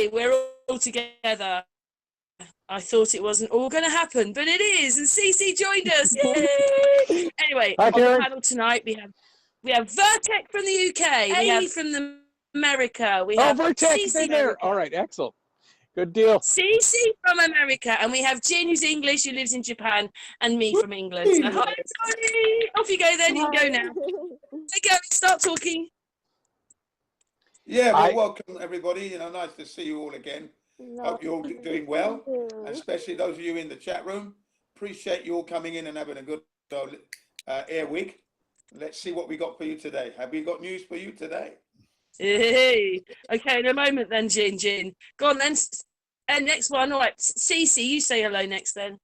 Yay, we're all together. I thought it wasn't all going to happen, but it is. And Cece joined us. Yay! Anyway, Hi, on the Karen. panel tonight, we have Virtec from the UK, we have from the America, we have Virtec, Cece they're there. All right, excellent. Good deal. Cece from America, and we have Jin, who's English, who lives in Japan, and me from England. So, hi, Tony. Off you go then. You can go now. Hey, go. Start talking. Yeah, well, welcome everybody. Nice to see you all again. Hope you're all doing well, and especially those of you in the chat room. Appreciate you all coming in and having a good air week. Let's see what we got for you today. Have we got news for you today? Hey. Okay, in a moment then, Jin. Go on then. And next one, all right. Cece, you say hello next then.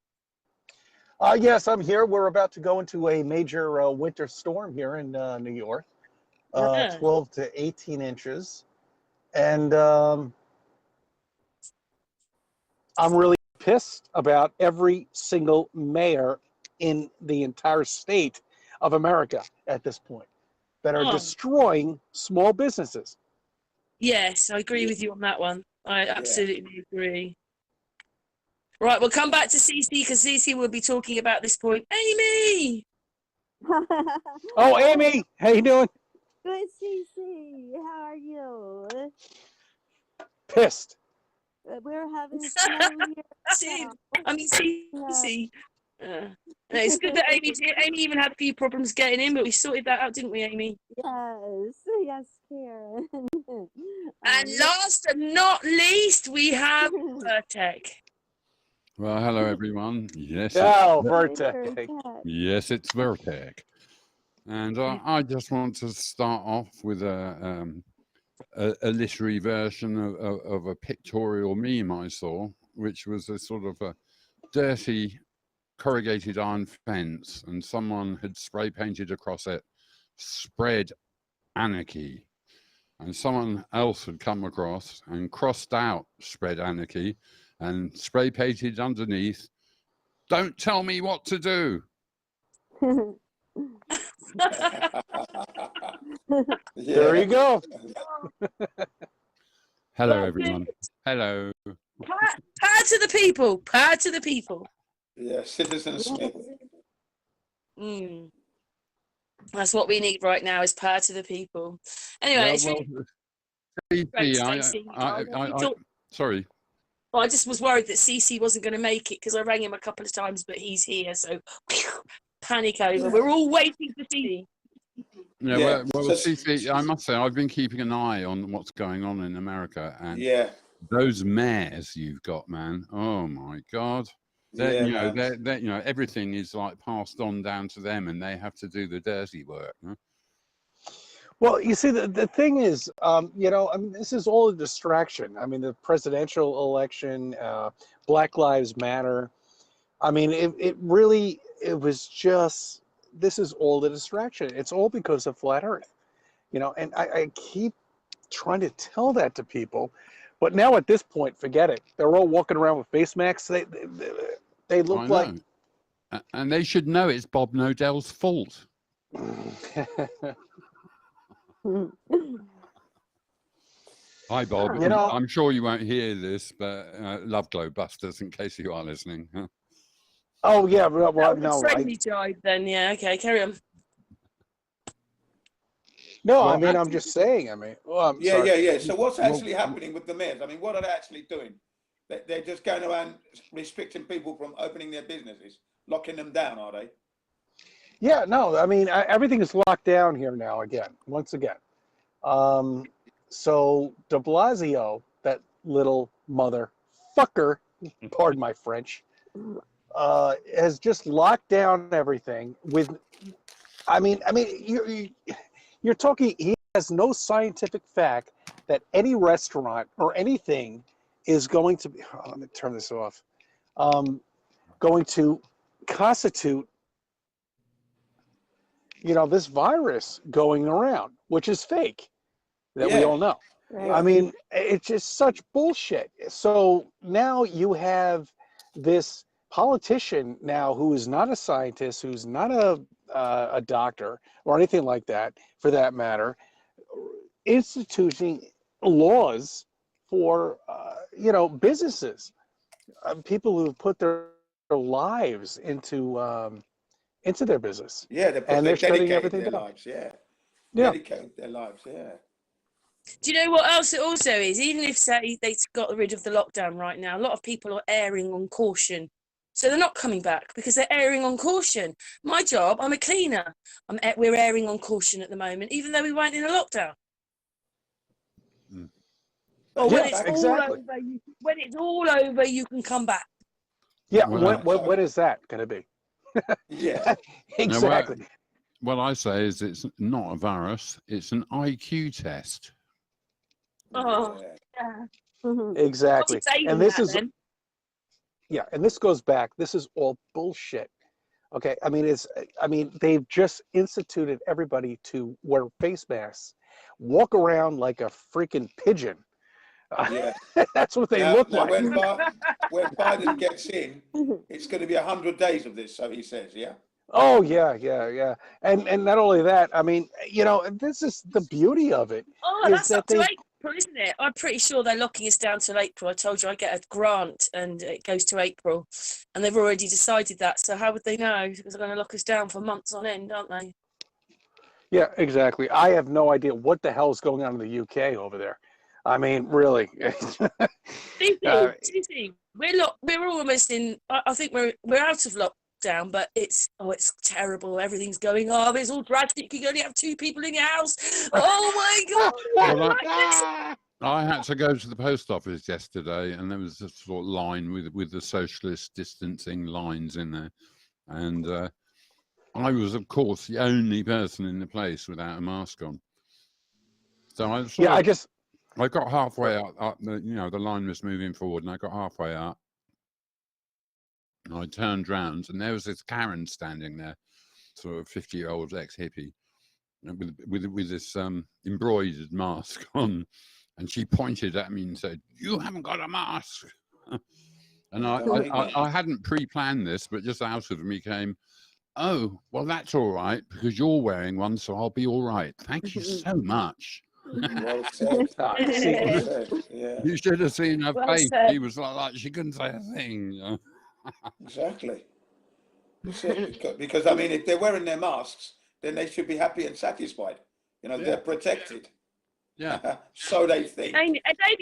Yes, I'm here. We're about to go into a major winter storm here in New York, 12 to 18 inches. And I'm really pissed about every single mayor in the entire state of America at this point that are destroying small businesses. Yes, I agree with you on that one. I absolutely agree. Right, we'll come back to Cece because Cece will be talking about this point. Amy! Oh, Amy! How you doing? Good, Cece. How are you? Pissed. We're having snow here. Cece. It's good that Amy even had a few problems getting in, but we sorted that out, didn't we, Amy? Yes, Karen. And last but not least, we have Virtec. Well, hello everyone. Yes. Virtec. Yes, it's Virtec. And I just want to start off with a literary version of a pictorial meme I saw, which was a sort of a dirty corrugated iron fence, and someone had spray painted across it, "Spread Anarchy." And someone else had come across and crossed out "Spread Anarchy" and spray painted underneath, "Don't tell me what to do." There you go. Hello, everyone. Hello. Power to the people. Power to the people. Yeah, Citizen Smith. That's what we need right now, is power to the people. Anyway, sorry. Well, I just was worried that Cece wasn't going to make it because I rang him a couple of times, but he's here, so panic over. We're all waiting for Cece. Well, Cece, I must say, I've been keeping an eye on what's going on in America, and those mayors you've got, man. Oh my God. Everything is like passed on down to them, and they have to do the dirty work. Huh? Well, you see, the thing is, this is all a distraction. I mean, the presidential election, Black Lives Matter. I mean, it was just, this is all the distraction. It's all because of flat Earth, and I keep trying to tell that to people, but now at this point, forget it. They're all walking around with face masks. They look like, and they should know it's Bob Nodell's fault. Hi, Bob. I'm sure you won't hear this, but love Globusters in case you are listening. Huh? Oh yeah, well, no. Friendly jive, then. Yeah, okay, carry on. No, I mean, I'm just saying. I mean, yeah. So what's actually happening with the mayors? I mean, what are they actually doing? They're just going around restricting people from opening their businesses, locking them down, are they? Yeah, no, I mean, everything is locked down here now once again. So de Blasio, that little motherfucker, pardon my French, has just locked down everything with, you're talking, he has no scientific fact that any restaurant or anything is going to be, let me turn this off, going to constitute, this virus going around, which is fake, that we all know. Right. I mean, it's just such bullshit. So now you have this politician now who is not a scientist, who's not a doctor or anything like that, for that matter, instituting laws for businesses, people who put their lives into their business. Yeah, and they're shutting everything their down. lives. Yeah, Yeah. dedicate their lives. Yeah. Do you know what else it also is? Even if, say, they got rid of the lockdown right now, a lot of people are erring on caution. So they're not coming back because they're erring on caution. My job, I'm a cleaner. We're erring on caution at the moment, even though we weren't in a lockdown. Or when it's all over, when it's all over, you can come back. Yeah. What is that going to be? Yeah. Exactly. What I say is it's not a virus, it's an IQ test. Oh, yeah. Exactly. And this is, then. yeah, and this goes back, this is all bullshit. Okay, I mean, they've just instituted everybody to wear face masks, walk around like a freaking pigeon. Yeah. That's what they look like. When Biden gets in, it's going to be 100 days of this, so he says, yeah? Oh, yeah. And not only that, I mean, this is the beauty of it. Oh, that's up to April, isn't it? I'm pretty sure they're locking us down till April. I told you I get a grant and it goes to April. And they've already decided that. So how would they know? Because they're going to lock us down for months on end, aren't they? Yeah, exactly. I have no idea what the hell is going on in the UK over there. I mean, really. Susie, we're almost in. I think we're out of lockdown, but it's terrible. Everything's going up. It's all drastic. You can only have 2 people in your house. Oh my god! I had to go to the post office yesterday, and there was a sort of line with the socialist distancing lines in there, and I was, of course, the only person in the place without a mask on. So I got halfway up, the line was moving forward, and I got halfway up. And I turned round, and there was this Karen standing there, sort of 50-year-old ex-hippie, with this embroidered mask on, and she pointed at me and said, "You haven't got a mask." And I hadn't pre-planned this, but just out of me came, "Oh, well, that's all right, because you're wearing one, so I'll be all right. Thank you so much." Well said. Yeah. You should have seen her face. She was like she couldn't say a thing. Exactly. Because I mean, if they're wearing their masks, then they should be happy and satisfied. They're protected. Yeah. So they think. Amy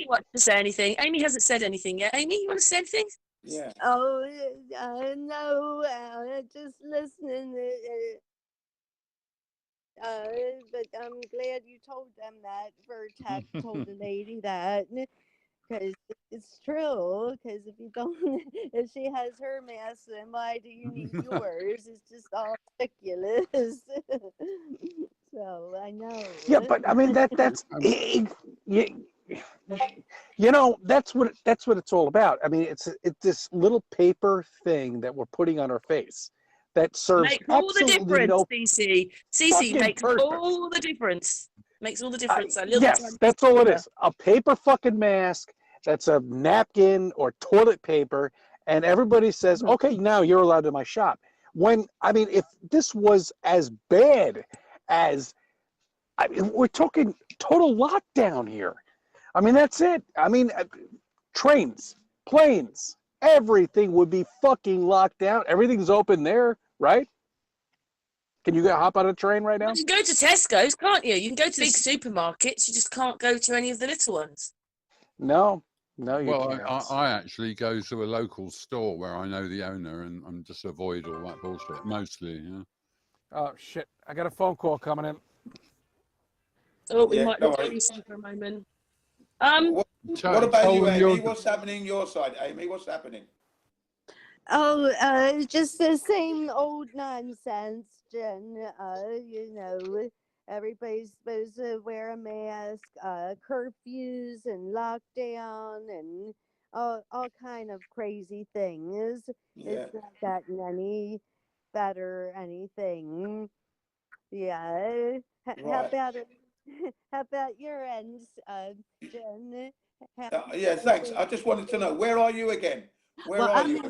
wants to say anything. Amy hasn't said anything yet. Amy, you want to say anything? Yeah. Oh, no, just listening. But I'm glad you told them that. Virtec told the lady that, because it's true. Because if she has her mask, then why do you need yours? It's just all ridiculous. So I know. Yeah, but I mean that's that's what it's all about. I mean, it's this little paper thing that we're putting on our face that serves makes all the difference, no CC makes all the difference. Makes all the difference. Yes, that's all it is. A paper fucking mask that's a napkin or toilet paper, and everybody says, "Okay, now you're allowed to my shop." When I mean, if this was as bad as, we're talking total lockdown here. I mean, that's it. I mean, trains, planes, everything would be fucking locked down. Everything's open there, right? Can you hop on a train right now? You can go to Tesco's, can't you? You can go to big supermarkets. You just can't go to any of the little ones. No, you can't. I actually go to a local store where I know the owner and just avoid all that bullshit, mostly. Yeah. Oh, shit. I got a phone call coming in. Oh, we might not do something for a moment. What about you, Amy? What's happening on your side, Amy? What's happening? Oh, just the same old nonsense, Jen. Everybody's supposed to wear a mask, curfews and lockdown and all kind of crazy things. Yeah. It's not gotten any better, anything. Yeah. How about it? How about your ends, Jen? Yeah, thanks. I just wanted to know, where are you again? Where are you?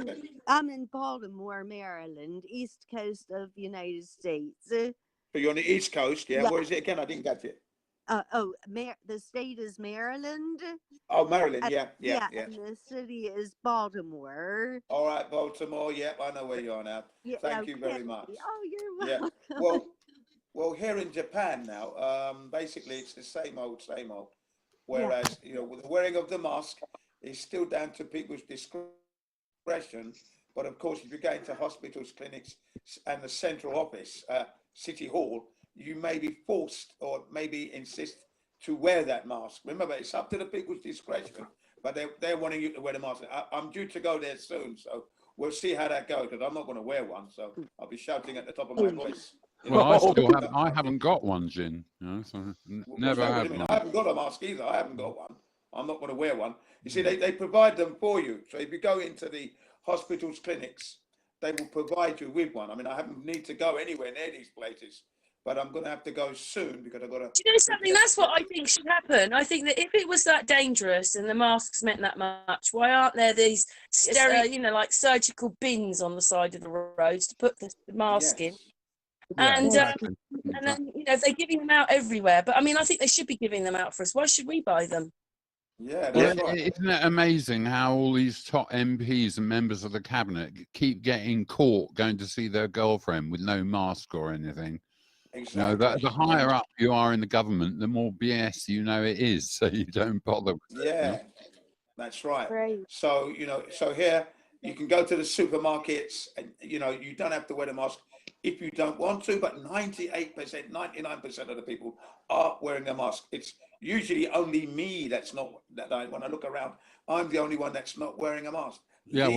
I'm in Baltimore, Maryland, east coast of the United States. So you're on the East Coast, yeah? Where is it again? I didn't get it. The state is Maryland. Oh, Maryland, And, yeah. and the city is Baltimore. All right, Baltimore. Yep, I know where you are now. Yeah, Thank you okay. very much. Oh, you're Yeah. welcome. Well, here in Japan now, basically it's the same old. Whereas, with the wearing of the mask is still down to people's discretion. But of course, if you're going to hospitals, clinics, and the central office, City Hall, you may be forced or maybe insist to wear that mask. Remember, it's up to the people's discretion, but they're wanting you to wear the mask. I'm due to go there soon, so we'll see how that goes, because I'm not going to wear one, so I'll be shouting at the top of my voice. Well, I haven't got one, Jin. So never had one. I haven't got a mask either. I haven't got one. I'm not going to wear one. You see, they provide them for you. So if you go into the hospitals, clinics, they will provide you with one. I mean, I haven't need to go anywhere near these places, but I'm going to have to go soon because I've got to. Do you know something? That's what I think should happen. I think that if it was that dangerous and the masks meant that much, why aren't there these, like surgical bins on the side of the roads to put the mask in? And then, if they're giving them out everywhere, but I mean, I think they should be giving them out for us. Why should we buy them? Yeah, that's right. Isn't it amazing how all these top MPs and members of the cabinet keep getting caught going to see their girlfriend with no mask or anything? Exactly. The higher up you are in the government, the more BS it is, so you don't bother with it. That's right. So, so here you can go to the supermarkets and, you don't have to wear the mask if you don't want to, but 98%, 99% of the people are wearing a mask. It's usually only me when I look around, I'm the only one that's not wearing a mask. Yeah,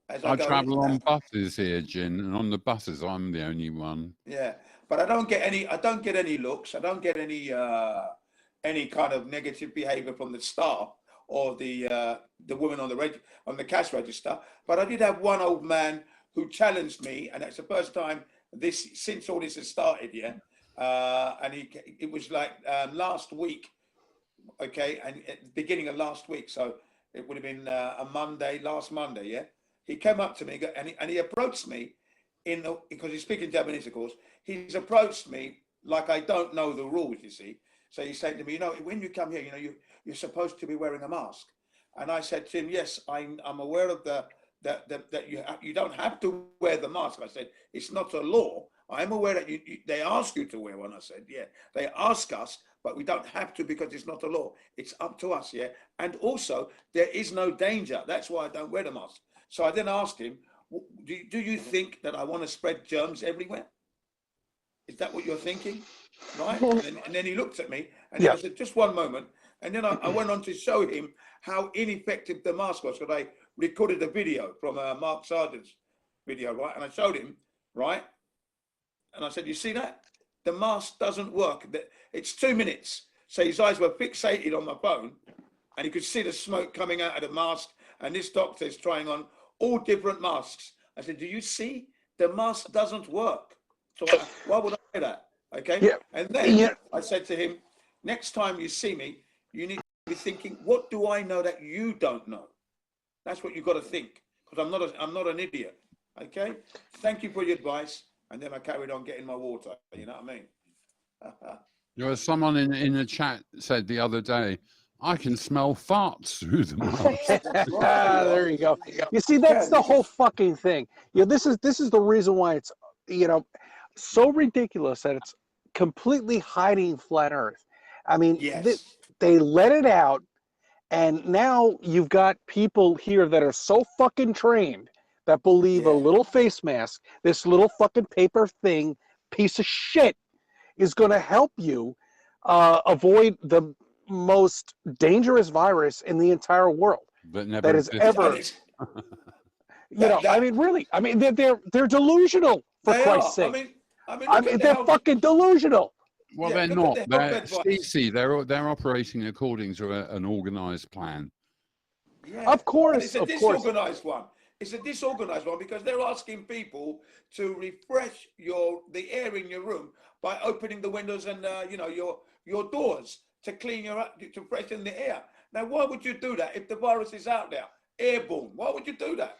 I travel on buses here, Jin, and on the buses I'm the only one. Yeah, but I don't get any looks. I don't get any kind of negative behavior from the staff or the woman on the cash register. But I did have one old man who challenged me, and that's the first time since all this has started, and it was like last week, okay, and at the beginning of last week, so it would have been last Monday, he came up to me and he approached me because he's speaking Japanese, of course. He's approached me like I don't know the rules, you see. So he's saying to me, when you come here, you're supposed to be wearing a mask. And I said to him, yes, I'm aware of that you don't have to wear the mask. I said, it's not a law. I'm aware that they ask you to wear one. I said, yeah, they ask us, but we don't have to because it's not a law. It's up to us, And also, there is no danger. That's why I don't wear the mask. So I then asked him, do you think that I want to spread germs everywhere? Is that what you're thinking? Right? And then he looked at me and I said, just one moment. And then I went on to show him how ineffective the mask was, because I recorded a video from Mark Sargent's video, right? And I showed him, right? And I said, you see that? The mask doesn't work. It's 2 minutes. So his eyes were fixated on my phone and he could see the smoke coming out of the mask. And this doctor is trying on all different masks. I said, do you see? The mask doesn't work. So why would I say that? Okay. Yeah. And then I said to him, next time you see me, you need to be thinking, what do I know that you don't know? That's what you've got to think, because I'm not an idiot. Okay. Thank you for your advice. And then I carried on getting my water. You know what I mean? Someone in the chat said the other day, I can smell farts through the mask. There you go. You see, that's the whole fucking thing. This is the reason why it's so ridiculous that it's completely hiding flat Earth. I mean, they let it out, and now you've got people here that are so fucking trained that believe a little face mask, this little fucking paper thing, piece of shit, is going to help you avoid the most dangerous virus in the entire world that has ever. I mean, really, I mean, they're delusional, for Christ's sake. I mean, they're fucking delusional. Well, they're not. They're operating according to an organized plan. Yeah, of course, it's a disorganized one. It's a disorganized one because they're asking people to refresh the air in your room by opening the windows and your doors to to freshen the air. Now, why would you do that if the virus is out there, airborne? Why would you do that?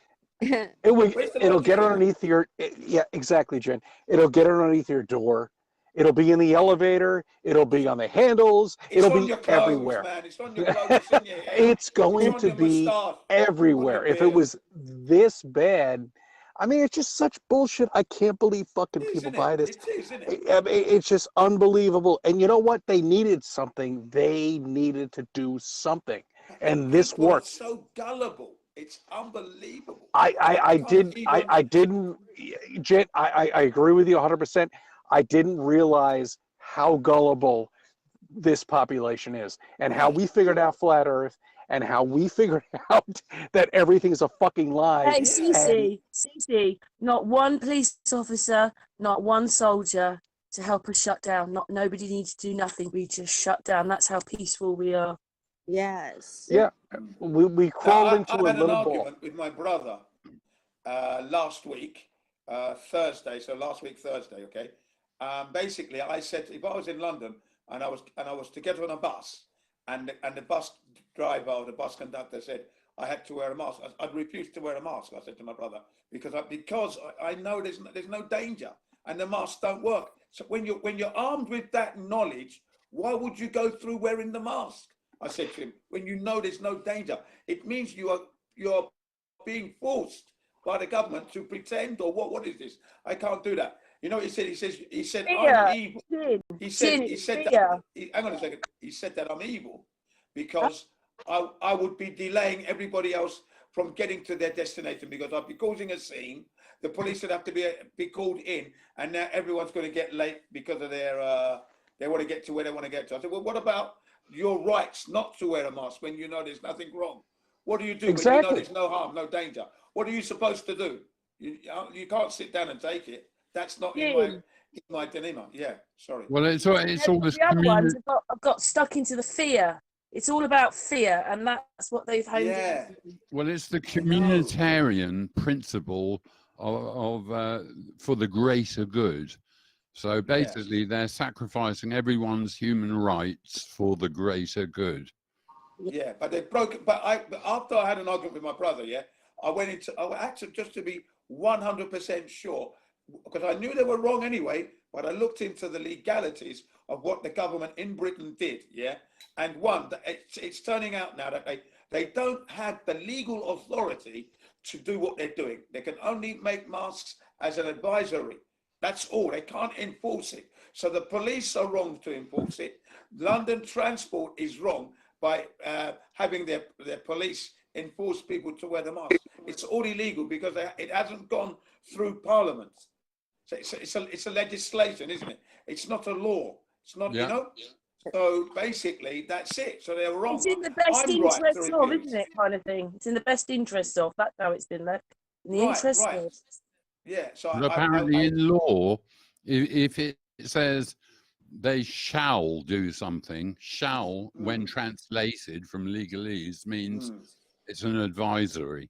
It'll get underneath your exactly, Jen. It'll get underneath your door. It'll be in the elevator. It'll be on the handles. It's it'll on be your clothes, everywhere. man. It's on your clothes. It's in your hair. It's going on to your be moustache, everywhere. on your If it beard. was this bad, I mean, it's just such bullshit. I can't believe fucking It is, people isn't buy it? this. It is, isn't it? I mean, it's just unbelievable. And you know what? They needed something. They needed to do something, and this People are worked. so gullible. It's unbelievable. I didn't, Jen, I agree with you 100%. I didn't realize how gullible this population is, and how we figured out flat Earth, and how we figured out that everything's a fucking lie. Hey, And Cece, not one police officer, not one soldier to help us shut down. Nobody needs to do nothing. We just shut down. That's how peaceful we are. Yes. yeah, we crawled into I a had an little ball. argument with my brother last week, Thursday. So last week, Thursday, okay. Basically, I said if I was in London and I was to get on a bus, and the bus driver or the bus conductor said I had to wear a mask, I'd refuse to wear a mask. I said to my brother because I know there's no danger and the masks don't work. So when you're armed with that knowledge, why would you go through wearing the mask? I said to him, when you know there's no danger, it means you're being forced by the government to pretend, or what is this? I can't do that. You know what he said? He said I'm evil. He said that, hang on a second. He said that I'm evil because I would be delaying everybody else from getting to their destination because I'd be causing a scene. The police would have to be called in, and now everyone's going to get late because of their they want to get to where they want to get to. I said, well, what about your rights not to wear a mask when you know there's nothing wrong? What do you do when you know there's no harm, no danger? What are you supposed to do? You can't sit down and take it. That's not in my dilemma. Yeah, sorry. Well, it's all this the other ones have got stuck into the fear. It's all about fear, and that's what they've honed in. Well, it's the communitarian principle of for the greater good. So basically, they're sacrificing everyone's human rights for the greater good. Yeah, but they broke. But after I had an argument with my brother, I had to just to be 100% sure, because I knew they were wrong anyway. But I looked into the legalities of what the government in Britain did. Yeah, and it's turning out now that they don't have the legal authority to do what they're doing. They can only make masks as an advisory. That's all. They can't enforce it. So the police are wrong to enforce it. London Transport is wrong by having their police enforce people to wear the mask. It's all illegal because it hasn't gone through Parliament. So it's a legislation, isn't it? It's not a law. It's not, you know. So basically, that's it. So they're wrong. It's in the best interest of, isn't it, kind of thing? It's in the best interest of. That's how it's been left. In the interest of. Yeah. So apparently, in law, if it says they shall do something, shall, when translated from legalese, means it's an advisory.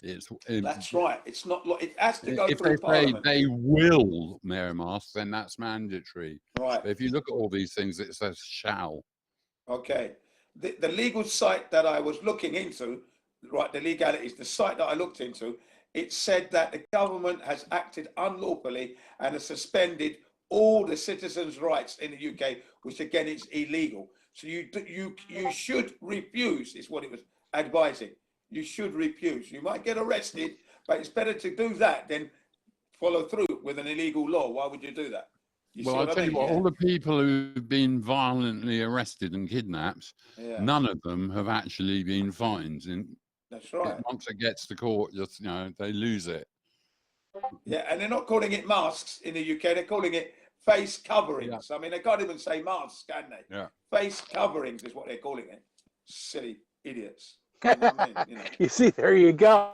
That's right. It's not. It has to go if through Parliament. They will wear a mask, then that's mandatory. Right. But if you look at all these things, it says shall. Okay. The legal site that I was looking into, right? The legalities. The site that I looked into, it said that the government has acted unlawfully and has suspended all the citizens' rights in the UK, which again is illegal. So you should refuse. Is what it was advising. You should refuse. You might get arrested, but it's better to do that than follow through with an illegal law. Why would you do that? Well, I'll tell you what, all the people who've been violently arrested and kidnapped, none of them have actually been fined. And that's right. Once it gets to court, just, they lose it. Yeah, and they're not calling it masks in the UK. They're calling it face coverings. I mean, they can't even say masks, can they? Yeah. Face coverings is what they're calling it. Silly idiots. You know what I mean? You see, there you go.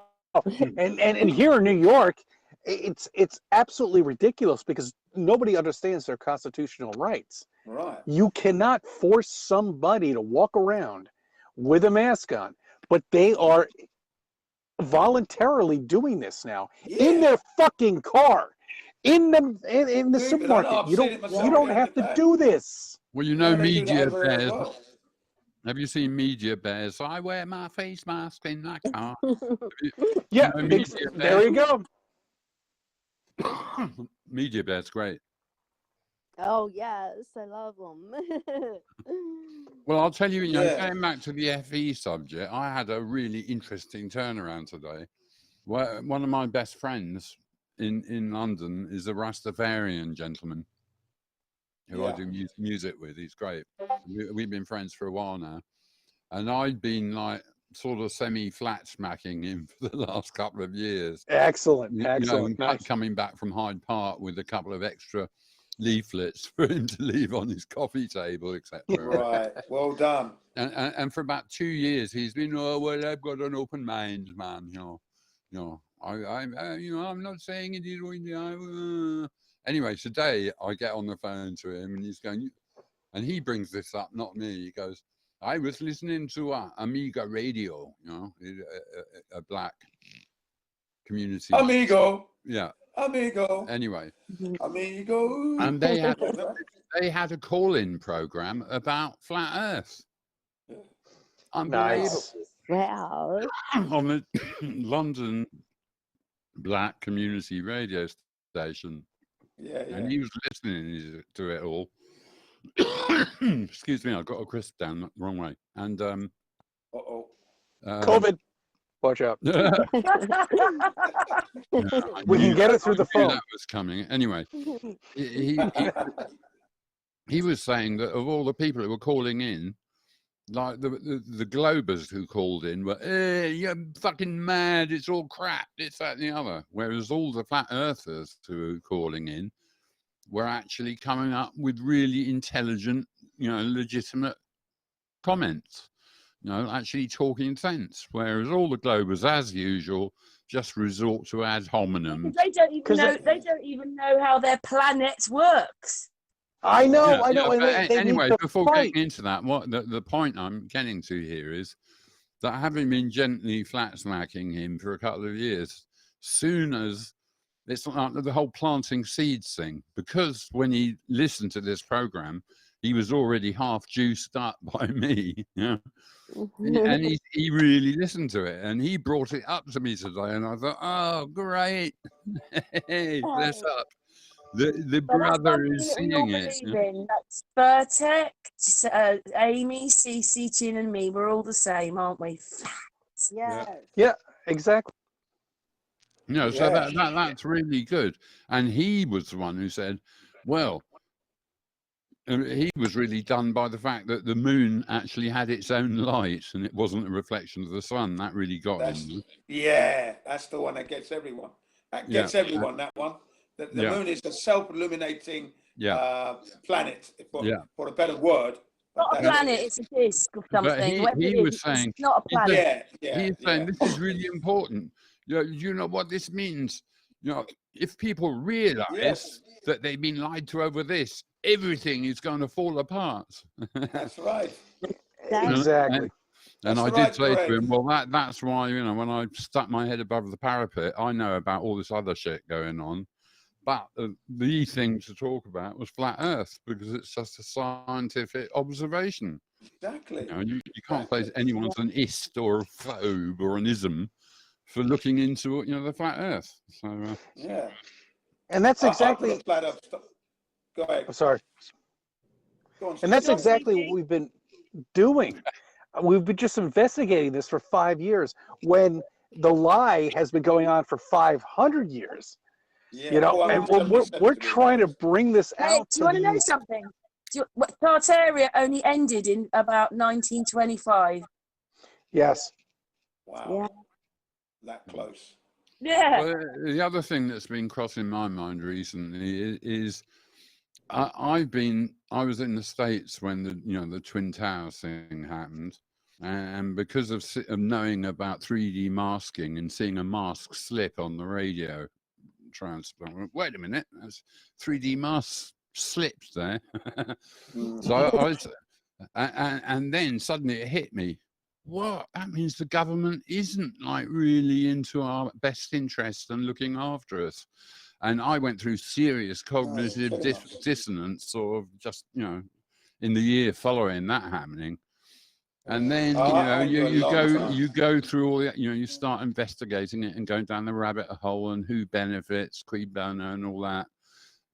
And here in New York, it's absolutely ridiculous because nobody understands their constitutional rights. Right. You cannot force somebody to walk around with a mask on, but they are voluntarily doing this now in their fucking car, in the supermarket. You don't have to do this. Well, media bears. Have you seen media bears? I wear my face mask in that car. There you go. Media bears, great. Oh yes, I love them. Well, I'll tell you, you know, going back to the FE subject, I had a really interesting turnaround today. Where one of my best friends in London is a Rastafarian gentleman who I do music with. He's great. We've been friends for a while now. And I'd been like sort of semi-flat smacking him for the last couple of years. Excellent, excellent. You know, nice. Coming back from Hyde Park with a couple of extra leaflets for him to leave on his coffee table, etc. Right, well done. And for about 2 years, he's been, oh well, I've got an open mind, man. You know, I'm not saying it is. Anyway, today I get on the phone to him, and he's going, and he brings this up, not me. He goes, I was listening to Amiga Radio, you know, a black community. Amigo. Yeah. Amigo. Anyway. Amigo. And they had a call-in program about flat Earth. Unbelievable. Nice. Wow. On the London black community radio station. Yeah. And he was listening to it all. Excuse me, I got a crisp down the wrong way. And COVID. Watch out. We can get it through the phone. That was coming. Anyway, he was saying that of all the people who were calling in, like the Globers who called in were, you're fucking mad, it's all crap, it's that and the other. Whereas all the flat earthers who were calling in were actually coming up with really intelligent, you know, legitimate comments, you know, actually talking sense. Whereas all the Globers, as usual, just resort to ad hominem. They don't even know. They don't even know how their planet works. I know. But anyway, before getting into that, what the point I'm getting to here is that having been gently flat smacking him for a couple of years, soon as it's like the whole planting seeds thing, because when he listened to this program, he was already half juiced up by me, you know? And he really listened to it, and he brought it up to me today, and I thought, oh, great, hey, bless up. The brother is seeing it. That's Virtec, Amy, CC, Chin, and me. We're all the same, aren't we? Yeah, exactly. No, so that's really good. And he was the one who said, well, he was really done by the fact that the moon actually had its own light and it wasn't a reflection of the sun. That really got him. Yeah, that's the one that gets everyone. That gets everyone, that one. The moon is a self-illuminating planet, for a better word. Not a planet, it's a disc or something. But he was saying, it's not a planet. He's saying this is really important. You know what this means? You know, if people realize that they've been lied to over this, everything is going to fall apart. That's right. Exactly. And I did say to him, well, that's why, you know, when I stuck my head above the parapet, I know about all this other shit going on. But the thing to talk about was flat Earth, because it's just a scientific observation. Exactly. You know, you can't place anyone as an ist or a phobe or an ism for looking into, you know, the flat Earth. So and that's exactly. Flat Earth. Go ahead. I'm sorry. Go on, and that's exactly what we've been doing. We've been just investigating this for 5 years, when the lie has been going on for 500 years. You know, and we're trying to bring this out. Do you want to know something? Tartaria only ended in about 1925. Yes. Wow. Yeah. That close. Yeah. Well, the other thing that's been crossing my mind recently is I was in the States when the Twin Towers thing happened, and because of knowing about 3D masking and seeing a mask slip on the radio transfer, wait a minute, that's 3D mask slipped there. So and then suddenly it hit me. What? That means the government isn't like really into our best interest and looking after us. And I went through serious cognitive dissonance, sort of just, you know, in the year following that happening. And then, you go through all that, you know, you start investigating it and going down the rabbit hole and who benefits, qui bono and all that.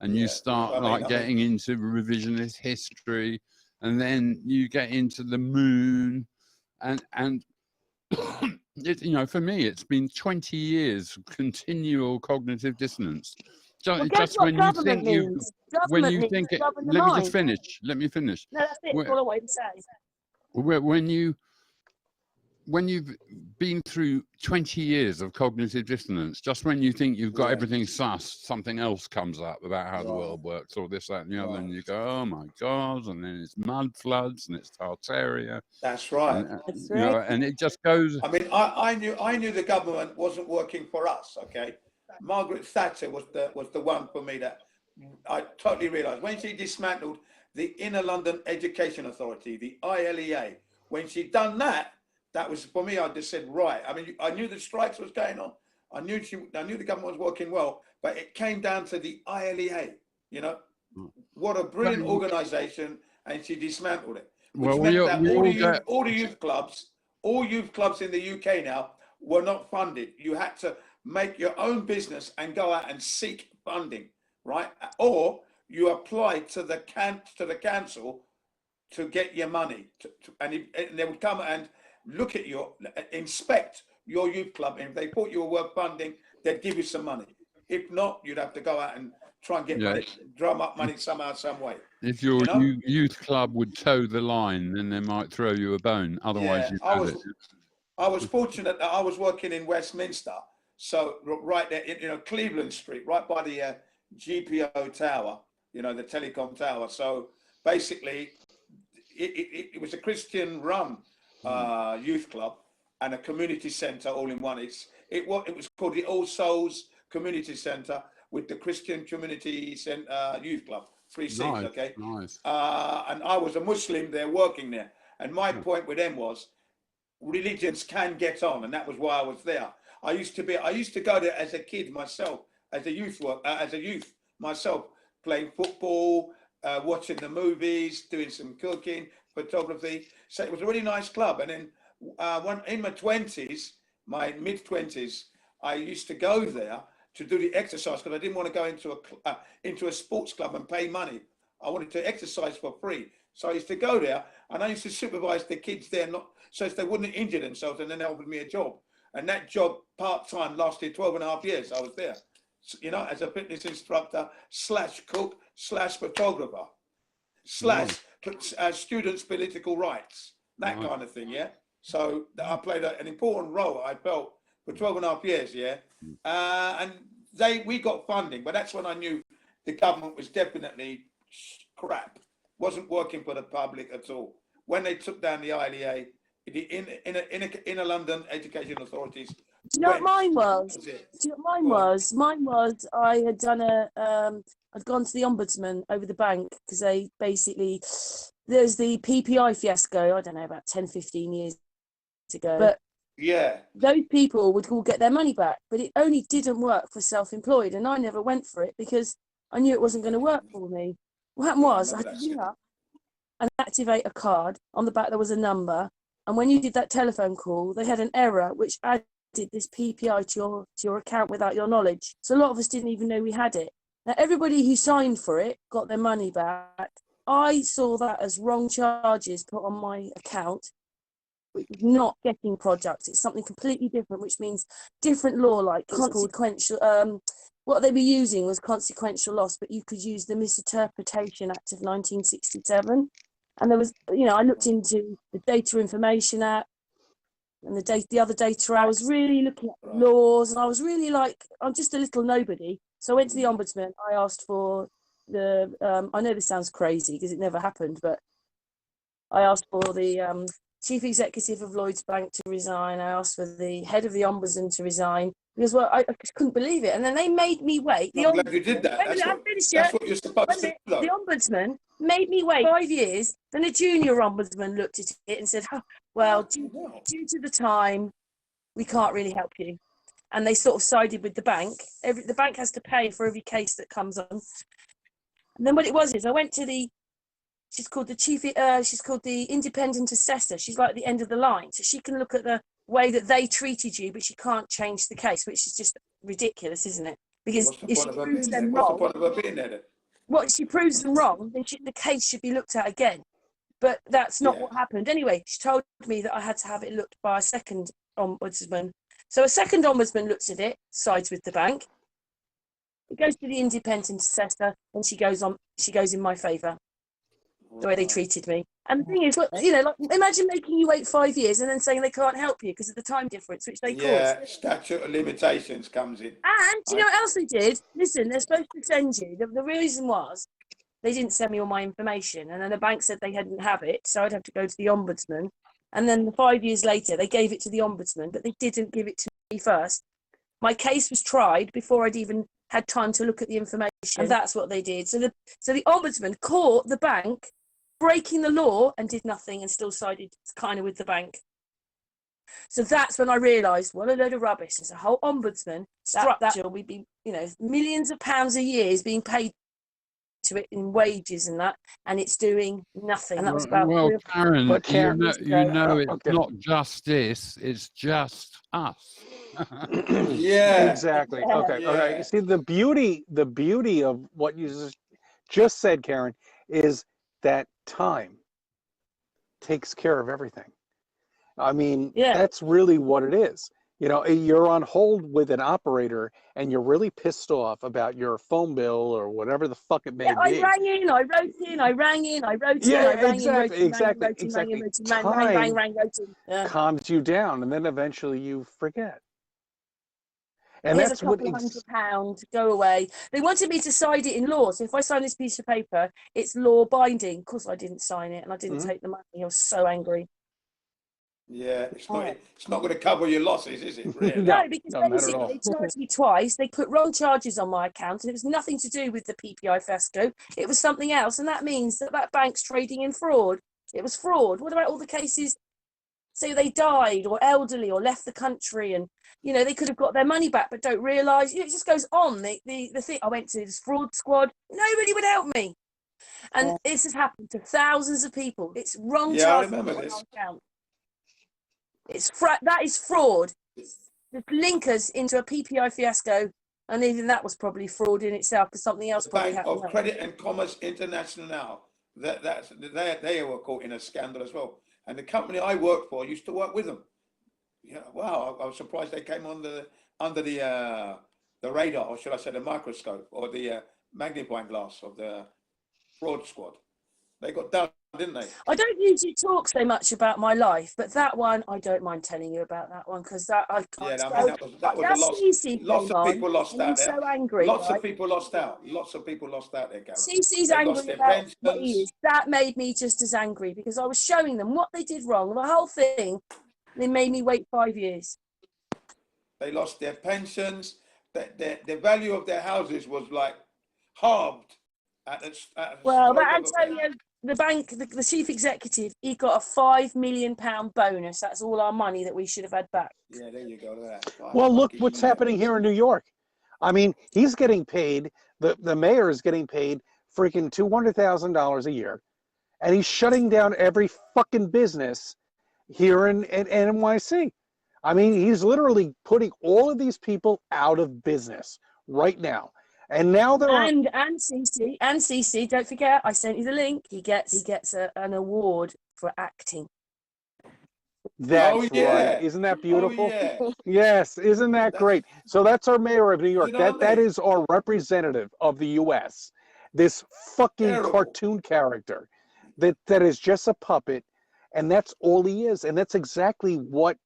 and you start like getting into revisionist history, and then you get into the moon, and you know, for me, it's been 20 years of continual cognitive dissonance. Just when you think let me finish. No, that's it. That's all I wanted to say. When you've been through 20 years of cognitive dissonance, just when you think you've got everything sussed, something else comes up about how the world works, or this, that, and the other, and you go, "Oh my God!" And then it's mud floods, and it's Tartaria. That's right. You know, and it just goes. I mean, I knew the government wasn't working for us. Okay, Margaret Thatcher was the one for me that I totally realised when she dismantled the Inner London Education Authority, the ILEA. When she done that. That was for me. I just said, right. I mean, I knew the strikes was going on. I knew the government was working well, but it came down to the ILEA. You know, what a brilliant organisation, and she dismantled it. Which meant that all youth clubs in the UK now were not funded. You had to make your own business and go out and seek funding, right? Or you applied to the council to get your money, and they would come and look at inspect your youth club, and if they thought you were worth funding, they'd give you some money. If not, you'd have to go out and try and get money, drum up money somehow, some way. If your youth club would toe the line, then they might throw you a bone. Otherwise, I was fortunate that I was working in Westminster, so right there, Cleveland Street, right by the GPO Tower, the telecom tower. So basically, it was a Christian-run youth club and a community centre all in one. It was called the All Souls Community Centre with the Christian Community Youth Club, 3 seats. Nice. And I was a Muslim there working there, and my point with them was religions can get on, and that was why I was there. I used to go there as a kid myself, as a youth myself, playing football, watching the movies, doing some cooking, photography. So it was a really nice club. And then in my mid-20s, I used to go there to do the exercise because I didn't want to go into a sports club and pay money. I wanted to exercise for free. So I used to go there, and I used to supervise the kids there, so they wouldn't injure themselves, and then they offered me a job. And that job, part-time, lasted 12.5 years. I was there, as a fitness instructor / cook / photographer / students' political rights, that kind of thing, yeah? So I played an important role, I felt, for 12.5 years, yeah? And we got funding, but that's when I knew the government was definitely crap, wasn't working for the public at all. When they took down the ILEA, the Inner London Education Authorities. Do you know what mine was? Mine was I had done I'd gone to the Ombudsman over the bank because they basically, there's the PPI fiasco, I don't know, about 10, 15 years ago. But those people would all get their money back, but it only didn't work for self-employed, and I never went for it because I knew it wasn't going to work for me. What happened was I had to ring up and activate a card. On the back there was a number, and when you did that telephone call, they had an error which added this PPI to your account without your knowledge. So a lot of us didn't even know we had it. Now, everybody who signed for it got their money back. I saw that as wrong charges put on my account, which is not getting products. It's something completely different, which means different law, like consequential. What they were using was consequential loss, but you could use the Misinterpretation Act of 1967. And there was, I looked into the Data Information Act and the other data. I was really looking at laws, and I was really I'm just a little nobody. So I went to the Ombudsman. I asked for I know this sounds crazy because it never happened, but I asked for the chief executive of Lloyds Bank to resign. I asked for the head of the Ombudsman to resign because, I just couldn't believe it. And then they made me wait. I'm glad you did that. That's what you're supposed to do. The Ombudsman made me wait 5 years. Then a junior Ombudsman looked at it and said, due to the time, we can't really help you. And they sort of sided with the bank. The bank has to pay for every case that comes on. And then what it was is I went to she's called the independent assessor. She's like at the end of the line. So she can look at the way that they treated you, but she can't change the case, which is just ridiculous, isn't it? Because if she proves them wrong, what's the point of her being there then? what she proves them wrong, then the case should be looked at again. But that's not what happened. Anyway, she told me that I had to have it looked by a second ombudsman. So a second ombudsman looks at it, sides with the bank. It goes to the independent assessor, and she goes in my favour. The way they treated me. And the thing is, you know, like, imagine making you wait 5 years and then saying they can't help you because of the time difference which they caused. Yeah, statute of limitations comes in. And do you know what else they did? Listen, they're supposed to send you. The reason was they didn't send me all my information, and then the bank said they hadn't have it, so I'd have to go to the ombudsman. And then 5 years later, they gave it to the ombudsman, but they didn't give it to me first. My case was tried before I'd even had time to look at the information, and that's what they did. So the ombudsman caught the bank breaking the law and did nothing and still sided kind of with the bank. So that's when I realised what a load of rubbish. There's a whole ombudsman structure. We'd be, you know, millions of pounds a year is being paid to it in wages and that, and it's doing nothing. And that was about Karen, but Karen, you know it's not justice, it's just us. Yeah, exactly. Okay. Okay. You see, the beauty of what you just said, Karen, is that time takes care of everything. I mean, that's really what it is. You know, you're on hold with an operator and you're really pissed off about your phone bill or whatever the fuck it may be. I rang in, I wrote in, I rang in, I wrote in, I rang in, wrote in, exactly. Rang in. Calms you down, and then eventually you forget. And here's that's a couple of £100, go away. They wanted me to sign it in law. So if I sign this piece of paper, it's law binding. Of course, I didn't sign it, and I didn't take the money. I was so angry. Yeah, it's not going to cover your losses, is it? Really? No, because basically they charged me twice. They put wrong charges on my account, and it was nothing to do with the PPI fiasco. It was something else, and that means that bank's trading in fraud. It was fraud. What about all the cases? So they died or elderly or left the country, and you know they could have got their money back, but don't realise. You know, it just goes on. The thing I went to this fraud squad. Nobody would help me, and this has happened to thousands of people. It's wrong charges on my account. That is fraud. The linkers into a PPI fiasco, and even that was probably fraud in itself because something else probably happened. Of Credit and Commerce International, they were caught in a scandal as well. And the company I worked for used to work with them. Yeah, wow, I was surprised they came under the radar, or should I say the microscope, or the magnifying glass of the fraud squad. They got done, didn't they? I don't usually talk so much about my life, but that one, I don't mind telling you about that one because that I can't. Yeah, I mean, that was a loss. Lots of people lost out there. So angry. Lots of people lost out. Lots of people lost out there, Gary. CC's angry about what he is. That made me just as angry because I was showing them what they did wrong. The whole thing, they made me wait 5 years. They lost their pensions. The value of their houses was like halved. Well, but Antonio, the bank, the chief executive, he got a £5 million bonus. That's all our money that we should have had back. Yeah, there you go. Well, look what's happening here in New York. I mean, he's getting paid. The mayor is getting paid freaking $200,000 a year, and he's shutting down every fucking business here in NYC. I mean, he's literally putting all of these people out of business right now. And now they're and CC, don't forget, I sent you the link. He gets an award for acting. That's right. Isn't that beautiful? Yes, isn't that great? So that's our mayor of New York. That is our representative of the US. This fucking cartoon character that is just a puppet, and that's all he is. And that's exactly what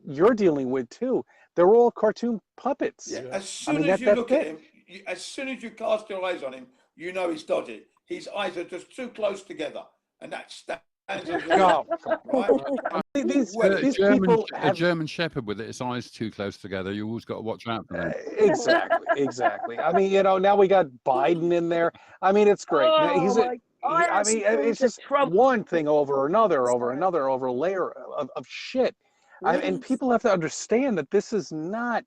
you're dealing with too. They're all cartoon puppets. Yeah. As soon as you look at him, as soon as you cast your eyes on him, you know he's dodgy. His eyes are just too close together, and that stands as right? These people a German Shepherd with its eyes too close together. You always got to watch out for them. Exactly. I mean, you know, now we got Biden in there. I mean, it's great. I mean, it's just one thing over another, over a layer of shit. And people have to understand that this is not.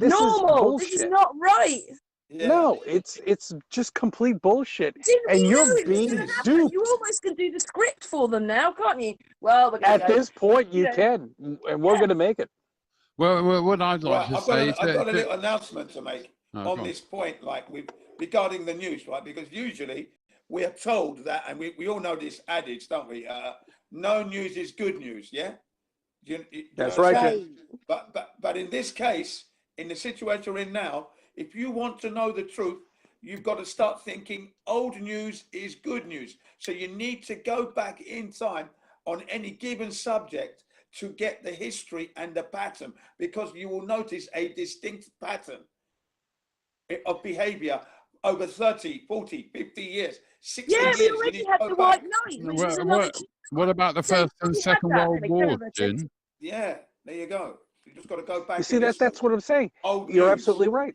Normal. This is not right. Yeah. No, it's just complete bullshit. And you're being duped. You almost can do the script for them now, can't you? Well, we're at this point, you can, and we're going to make it. Well, what I'd like to say, I've got a little announcement to make on this point. Like regarding the news, right? Because usually we are told that, and we all know this adage, don't we? No news is good news, yeah? That's right, Jim. But in this case, in the situation we're in now, if you want to know the truth, you've got to start thinking old news is good news. So you need to go back in time on any given subject to get the history and the pattern, because you will notice a distinct pattern of behavior over 30, 40, 50 years, 60 years. We already had the White Knight, which was another... What about the First and Second World War, Jin? Yeah, there you go. You just got to go back. You see, that's what I'm saying. Old You're news. Absolutely right.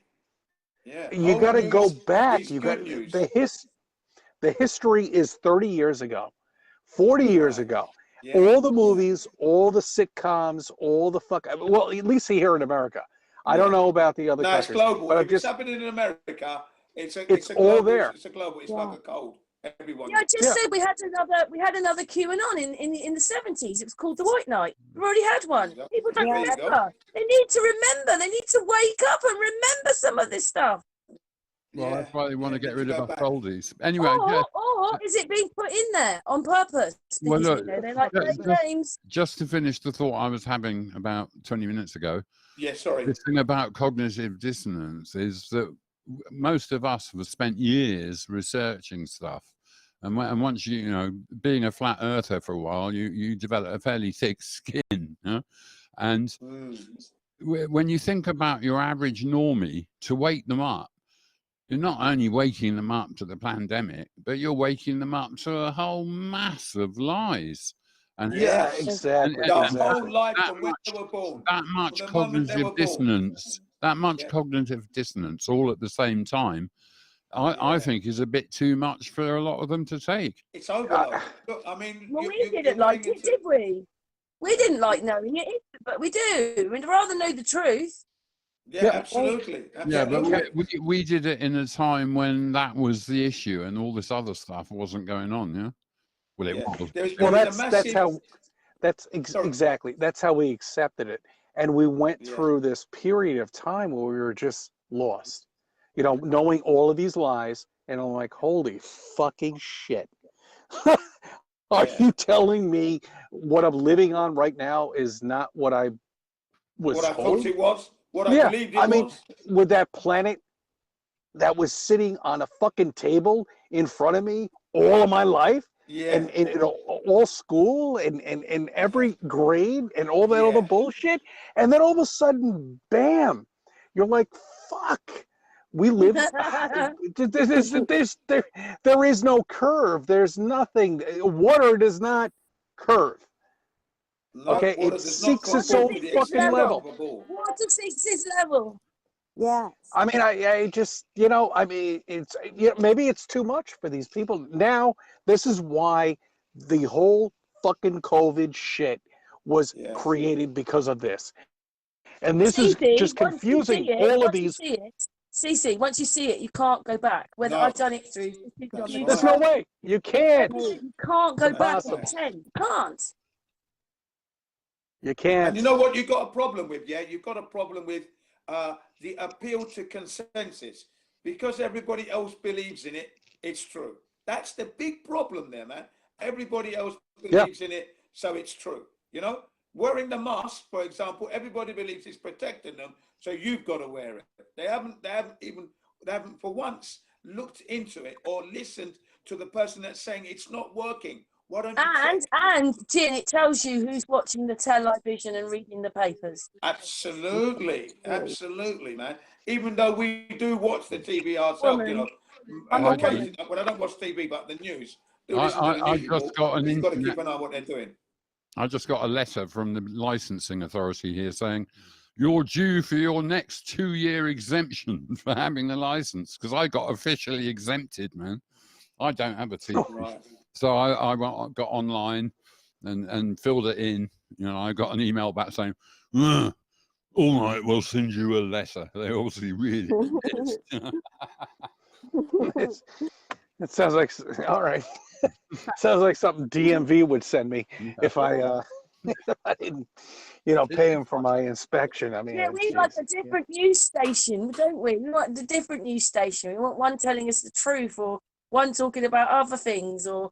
Yeah, you got to go back. You got the history is 30 years ago, 40 years ago. Yeah. All the movies, all the sitcoms, all the well, at least here in America. I don't know about the other countries. It's global. But if it's happening in America, it's all global, there. It's a global. It's like a cold. Everyone. I just said we had another QAnon in the 70s. It was called the White Knight. We already had one. People don't remember. They need to remember. They need to wake up and remember some of this stuff. Well, that's why they want to get rid of our oldies. Anyway, or is it being put in there on purpose? Because, well, look, they like playing games. Just to finish the thought I was having about 20 minutes ago. Yeah, sorry. The thing about cognitive dissonance is that most of us have spent years researching stuff, and once being a flat earther for a while, you develop a fairly thick skin, and when you think about your average normie, to wake them up, you're not only waking them up to the pandemic, but you're waking them up to a whole mass of lies. And exactly. Whole life from when they were born. That much cognitive dissonance. That much cognitive dissonance all at the same time, I think is a bit too much for a lot of them to take. It's overload. Look, I mean, we didn't like it, did we? We didn't like knowing it, but we do. We'd rather know the truth. Yeah, absolutely. Yeah, but we did it in a time when that was the issue and all this other stuff wasn't going on. Yeah. Well, it was. Exactly. That's how we accepted it. And we went through this period of time where we were just lost, knowing all of these lies. And I'm like, holy fucking shit. Are you telling me what I'm living on right now is not what I was told? I thought it was? What I believed it was? I mean, with that planet that was sitting on a fucking table in front of me all of my life, and all school and every grade and all that other bullshit, and then all of a sudden, bam, you're like, fuck, we live. There is no curve. There's nothing. Water does not curve. Okay, it seeks its own fucking level. Water seeks its level. Yes. I mean, I just, I mean, it's, maybe it's too much for these people. Now, this is why the whole fucking COVID shit was created, because of this. And this is just confusing all of these. CC, once you see it, you can't go back. Whether I've done it through... There's no way. You can't. You can't go back to 10. You can't. You can't. And you know what you've got a problem with, You've got a problem with the appeal to consensus. Because everybody else believes in it, it's true. That's the big problem there, man. Everybody else believes in it, so it's true. Wearing the mask, for example, everybody believes it's protecting them, so you've got to wear it. They haven't for once looked into it or listened to the person that's saying it's not working. Why don't you and Jin, it tells you who's watching the television and reading the papers. Absolutely, man. Even though we do watch the TV ourselves, when I don't watch TV, but the news. I just got an you've got to keep an eye on what they're doing. I just got a letter from the licensing authority here saying you're due for your next 2-year exemption for having the license, because I got officially exempted, man. I don't have a TV. Right. So I got online and filled it in. I got an email back saying, all right, we'll send you a letter. They obviously really It sounds like, all right. Sounds like something DMV would send me if I I didn't, pay him for my inspection. I mean, Yeah, we like a different news station, don't we? We want the different news station. We want one telling us the truth, or one talking about other things, or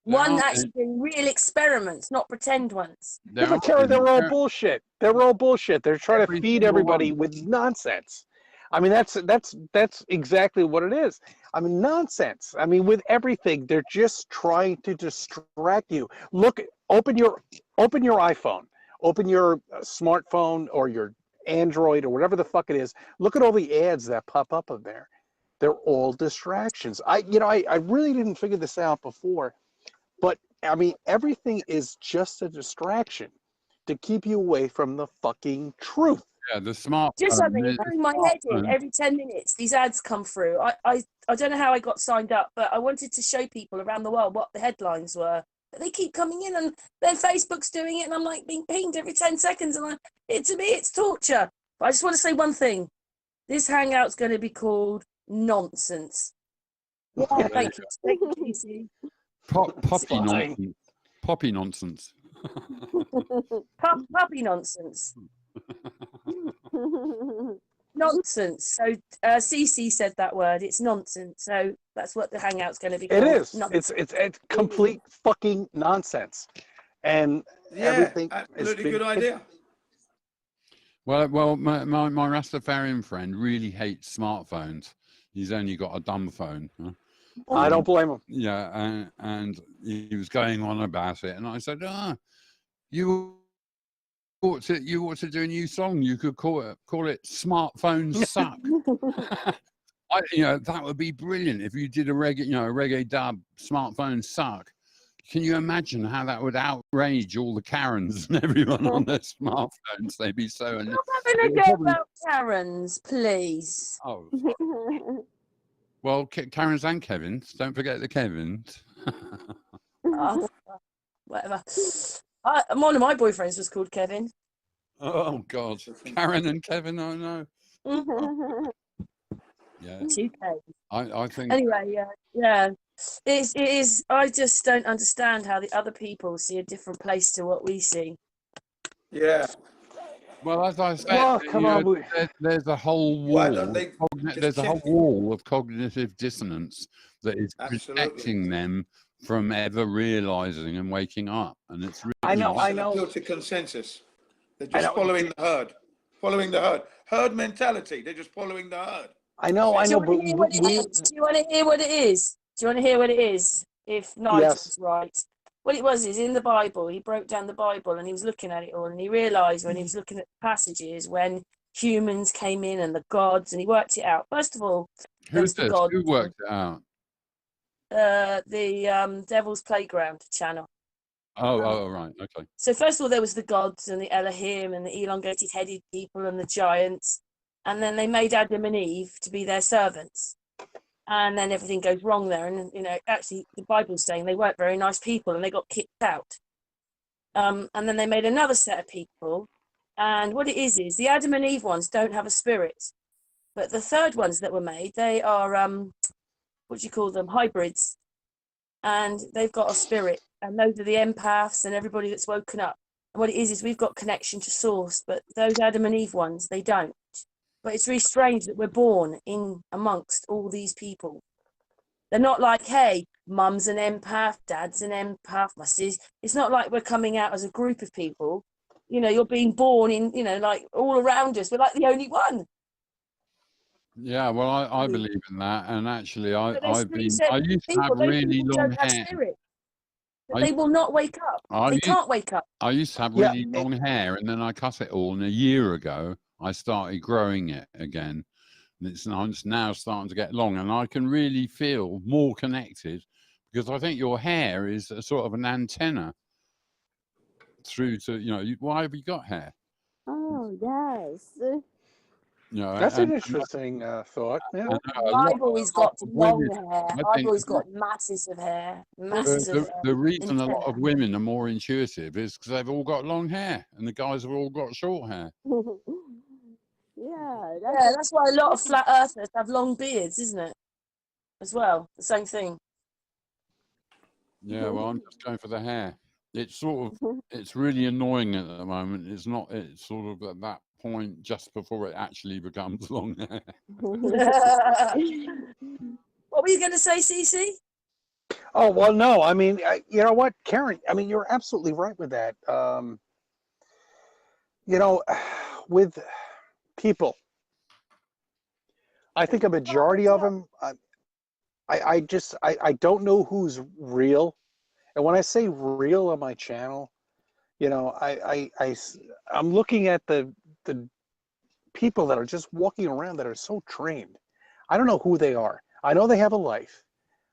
one actually doing real experiments, not pretend ones. Yeah, but Kara, they're all bullshit. They're all bullshit. They're trying to feed everybody with nonsense. I mean, that's exactly what it is. I mean, nonsense. I mean, with everything, they're just trying to distract you. Look, open your iPhone, open your smartphone or your Android or whatever the fuck it is. Look at all the ads that pop up of there. They're all distractions. I really didn't figure this out before, but I mean, everything is just a distraction to keep you away from the fucking truth. Yeah, the smartphone. Just something in my head in every 10 minutes. These ads come through. I don't know how I got signed up, but I wanted to show people around the world what the headlines were. But they keep coming in, and then Facebook's doing it, and I'm like being pinged every 10 seconds. And to me, it's torture. But I just want to say one thing. This hangout's going to be called Nonsense. Yeah, thank you. Thank you, Casey. Poppy nonsense. Poppy nonsense. Puppy nonsense. Nonsense. So Cece said that word. It's nonsense. So that's what the hangout's going to be called. It is. Nonsense. It's complete fucking nonsense, and everything. Absolutely good idea. Well, my Rastafarian friend really hates smartphones. He's only got a dumb phone. Huh? I don't blame him. Yeah, and he was going on about it, and I said, you ought to do a new song. You could call it "Smartphones Suck." That would be brilliant if you did a reggae dub. Smartphones suck. Can you imagine how that would outrage all the Karens and everyone on their smartphones? They'd be so. Stop having a go about Karens, please. Oh. Well, Karens and Kevins. Don't forget the Kevins. Whatever. One of my boyfriends was called Kevin. Oh, God. Karen and Kevin, oh, no. Yeah. 2K. I think... Anyway, yeah. It is. I just don't understand how the other people see a different place to what we see. Yeah. Well, as I said, there's a whole wall. There's a whole wall of cognitive dissonance that is protecting them from ever realizing and waking up, and it's really. I know. Appeal to consensus. They're just following the herd. Following the herd. Herd mentality. They're just following the herd. I know. Do you want to hear what it is? Do you want to hear what it is? If Nigel's right. What it was is in the Bible, he broke down the Bible and he was looking at it all, and he realised when he was looking at the passages when humans came in and the gods, and he worked it out. First of all, who's this? Who worked it out? The Devil's Playground channel. Oh, right, okay. So first of all, there was the gods and the Elohim and the elongated-headed people and the giants, and then they made Adam and Eve to be their servants. And then everything goes wrong there. And, actually, the Bible's saying they weren't very nice people and they got kicked out. And then they made another set of people. And what it is the Adam and Eve ones don't have a spirit. But the third ones that were made, they are, what do you call them? Hybrids. And they've got a spirit. And those are the empaths and everybody that's woken up. And what it is we've got connection to source. But those Adam and Eve ones, they don't. But it's really strange that we're born in amongst all these people. They're not like, hey, mum's an empath, dad's an empath, my sis. It's not like we're coming out as a group of people. You're being born in, like all around us. We're like the only one. Yeah, well, I believe in that. And actually, I used to have really long hair. They will not wake up. They can't wake up. I used to have really long hair, and then I cut it all. And a year ago, I started growing it again. And it's now starting to get long, and I can really feel more connected because I think your hair is a sort of an antenna through to, why have you got hair? Oh, yes. That's an interesting thought. Yeah. I've always got long hair. I've always got masses of hair. The reason a lot of women are more intuitive is because they've all got long hair, and the guys have all got short hair. Yeah, that's why a lot of flat earthers have long beards, isn't it? As well, the same thing. Yeah, well, I'm just going for the hair. It's sort of, it's really annoying at the moment. It's not, it's sort of at that point just before it actually becomes long hair. What were you going to say, Cece? Oh, well, no, I mean, you know what, Karen, I mean, you're absolutely right with that. You know, with people, I think a majority of them, I don't know who's real. And when I say real on my channel, you know, I'm looking at the people that are just walking around that are so trained. I don't know who they are. I know they have a life.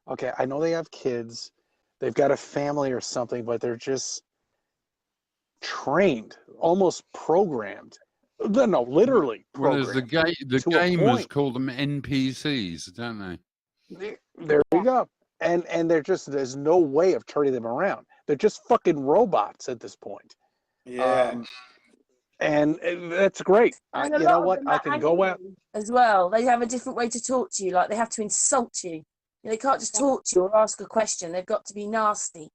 Okay, I know they have kids. They've got a family or something, but they're just trained, almost programmed. No, literally Whereas programmed. the to a gamers point. call them NPCs, don't they? There you go. And they're just, there's no way of turning them around. They're just fucking robots at this point. Yeah. And that's great. And a You lot know of what? them I are can go out. angry as well. They have a different way to talk to you. Like they have to insult you. They can't just talk to you or ask a question. They've got to be nasty.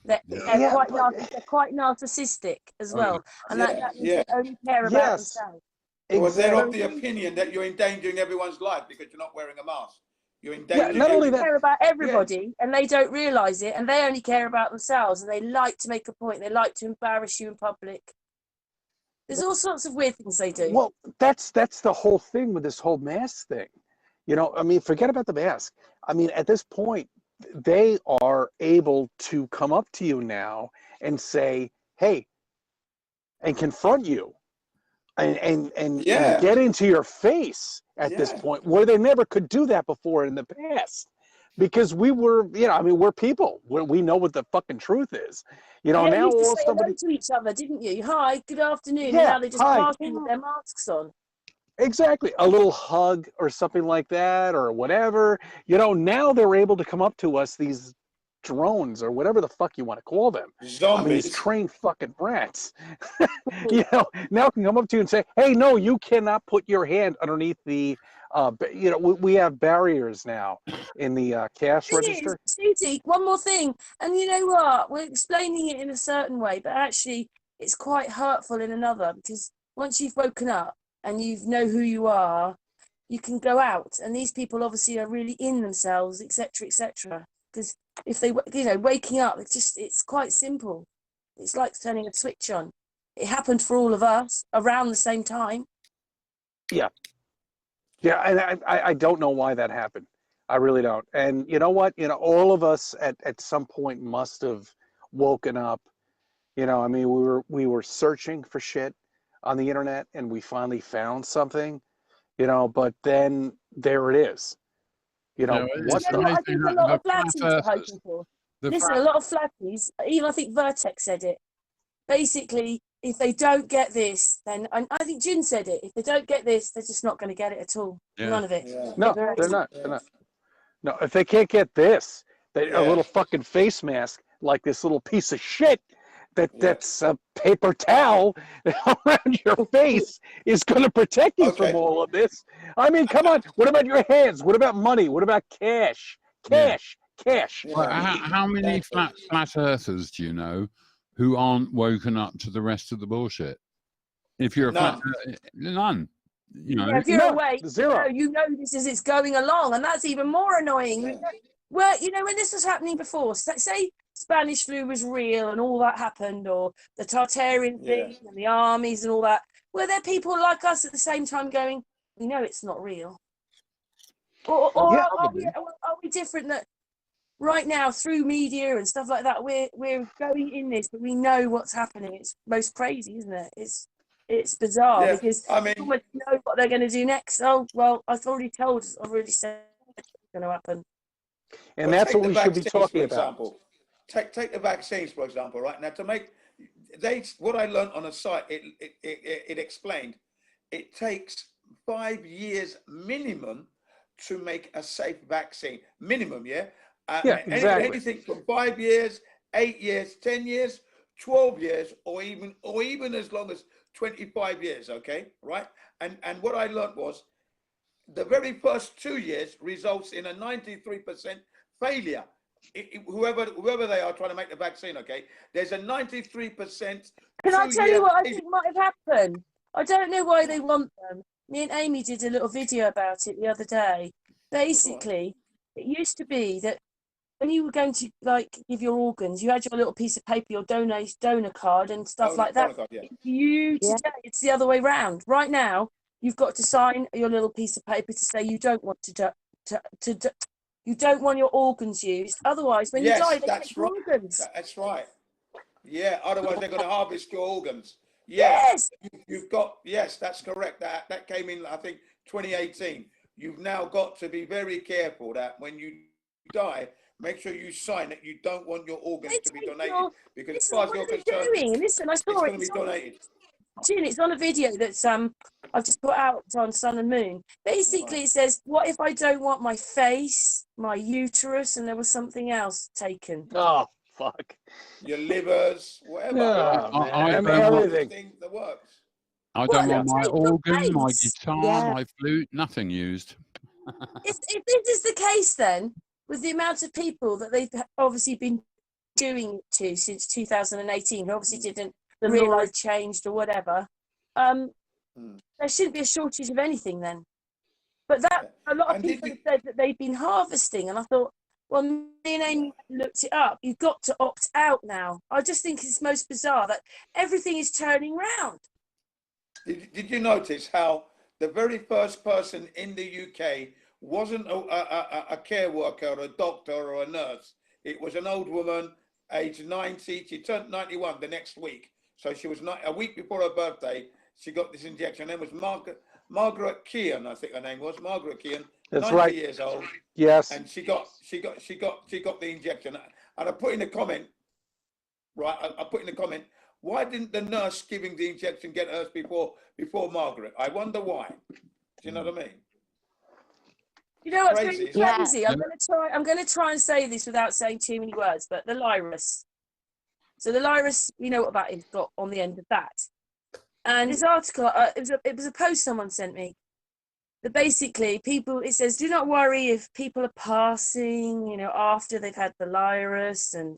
They're Yeah, quite but they're quite narcissistic as well, and that means Yeah. they only care about yes, themselves. Or they're of exactly. the opinion that you're endangering everyone's life because you're not wearing a mask. You're Yeah, endangering not only They that. care about Yeah, everybody, and they don't realise it, and they only care about themselves, and they like to make a point. They like to embarrass you in public. There's all sorts of weird things they do. well, that's the whole thing with this whole mask thing. You know, I mean, forget about the mask. I mean, at this point, they are able to come up to you now and say, "Hey," and confront you, and Yeah. get into your face at this Yeah. point, where they never could do that before in the past. Because we were, you know, I mean, we're people. We know what the fucking truth is. You know, Yeah, you now used to all say hello somebody, to each other, didn't you? Hi, good afternoon, and yeah, now they just hi, pass you with their masks on. exactly, a little hug or something like that or whatever. You know, now they're able to come up to us, these drones or whatever the fuck you want to call them. I mean, these Zombies. trained fucking rats. You know, now can come up to you and say, "Hey, no, you cannot put your hand underneath the." You know, we have barriers now in the cash Thing is, register. Susie, one more thing, and you know what? We're explaining it in a certain way, but actually, it's quite hurtful in another because once you've woken up and you know who you are, you can go out, and these people obviously are really in themselves, etc., etc. Because if they, you know, waking up, it's quite simple. It's like turning a switch on. It happened for all of us around the same time. Yeah, yeah, and I don't know why that happened. I really don't. And you know what? You know, all of us at some point must have woken up. You know, I mean, we were searching for shit on the internet, and we finally found something. You know, but then there it is. You You know know, what it's You know the what I amazing think a that lot the of flatties flat are earthers, hoping for? the Listen, flat, a lot of flatties, even I think Virtec said it. Basically, if they don't get this, then and I think Jin said it. If they don't get this, they're just not going to get it at all. yeah. None of it. Yeah. No, they're not. They're not. No, if they can't get this, a Yeah. little fucking face mask like this little piece of shit Yeah. that's a paper towel around your face is going to protect you from Okay. all of this. I mean, come on. What about your hands? What about money? What about cash? Yeah. Cash. Well, Yeah. how many Exactly. flat earthers do you know who aren't woken up to the rest of the bullshit? If you're a flat, None. none. You know, Yeah, if you're None. awake, Zero. you know this as it's going along, and that's even more annoying. Yeah. Well, you know, when this was happening before, say Spanish flu was real and all that happened, or the Tartarian Yeah. thing and the armies and all that, were there people like us at the same time going, we know it's not real? Or Yeah. are we different that right now through media and stuff like that, we're going in this, but we know what's happening? It's most crazy, isn't it? It's bizarre Yeah. because I you mean, almost know what they're going to do next. Oh well, I've already said it's going to happen. And well, that's take what the we should be vaccines, for talking about. example. Take the vaccines, for example, right? Now, to make what I learned on a site, it explained it takes 5 years minimum to make a safe vaccine. Minimum, yeah? Yeah, exactly. Anything from 5 years, 8 years, 10 years, 12 years, or even as long as 25 years, okay? Right? And what I learned was the very first 2 years results in a 93% failure whoever they are trying to make the vaccine, okay, there's a 93%. Can I tell you what I think might have happened? I don't know why they want them. Me and Amy did a little video about it the other day. Basically, it used to be that when you were going to like give your organs, you had your little piece of paper, your donor card and stuff like that. Card, yeah. Today, it's the other way round. Right now, you've got to sign your little piece of paper to say you don't want you don't want your organs used. Otherwise, when you die, they take your organs. That's right. Yeah. Otherwise, they're going to harvest your organs. Yes. You've got. Yes, that's correct. That came in, I think, 2018. You've now got to be very careful that when you die, make sure you sign that you don't want your organs to be donated, because as far as you're concerned, listen, I saw it's going to be donated. It's on a video that's I've just put out on Sun and Moon. Basically, it says, "What if I don't want my face, my uterus, and there was something else taken?" Oh, fuck. Your livers, whatever. Everything that works. I don't want my organ, my guitar, my flute, nothing used. If this is the case, then with the amount of people that they've obviously been doing it to since 2018, who obviously didn't realise changed or whatever, there shouldn't be a shortage of anything then. But a lot of people have said that they've been harvesting, and I thought, well, me and Amy looked it up. You've got to opt out now. I just think it's most bizarre that everything is turning round. Did you notice how the very first person in the UK wasn't a care worker or a doctor or a nurse? It was an old woman, aged 90. She turned 91 the next week. So she was a week before her birthday. She got this injection. Her name was Margaret Kean, I think her name was Margaret Kean. That's 90 years old. Yes. And she got the injection. And I put in a comment. Right. I put in a comment. Why didn't the nurse giving the injection get hers before Margaret? I wonder why. Do you know what I mean? You know what's really crazy? I'm going to try and say this without saying too many words, but the Lyris. So the Lyris, you know what that is got on the end of that. And this article, it was a post someone sent me. That basically it says, do not worry if people are passing, after they've had the Lyris, and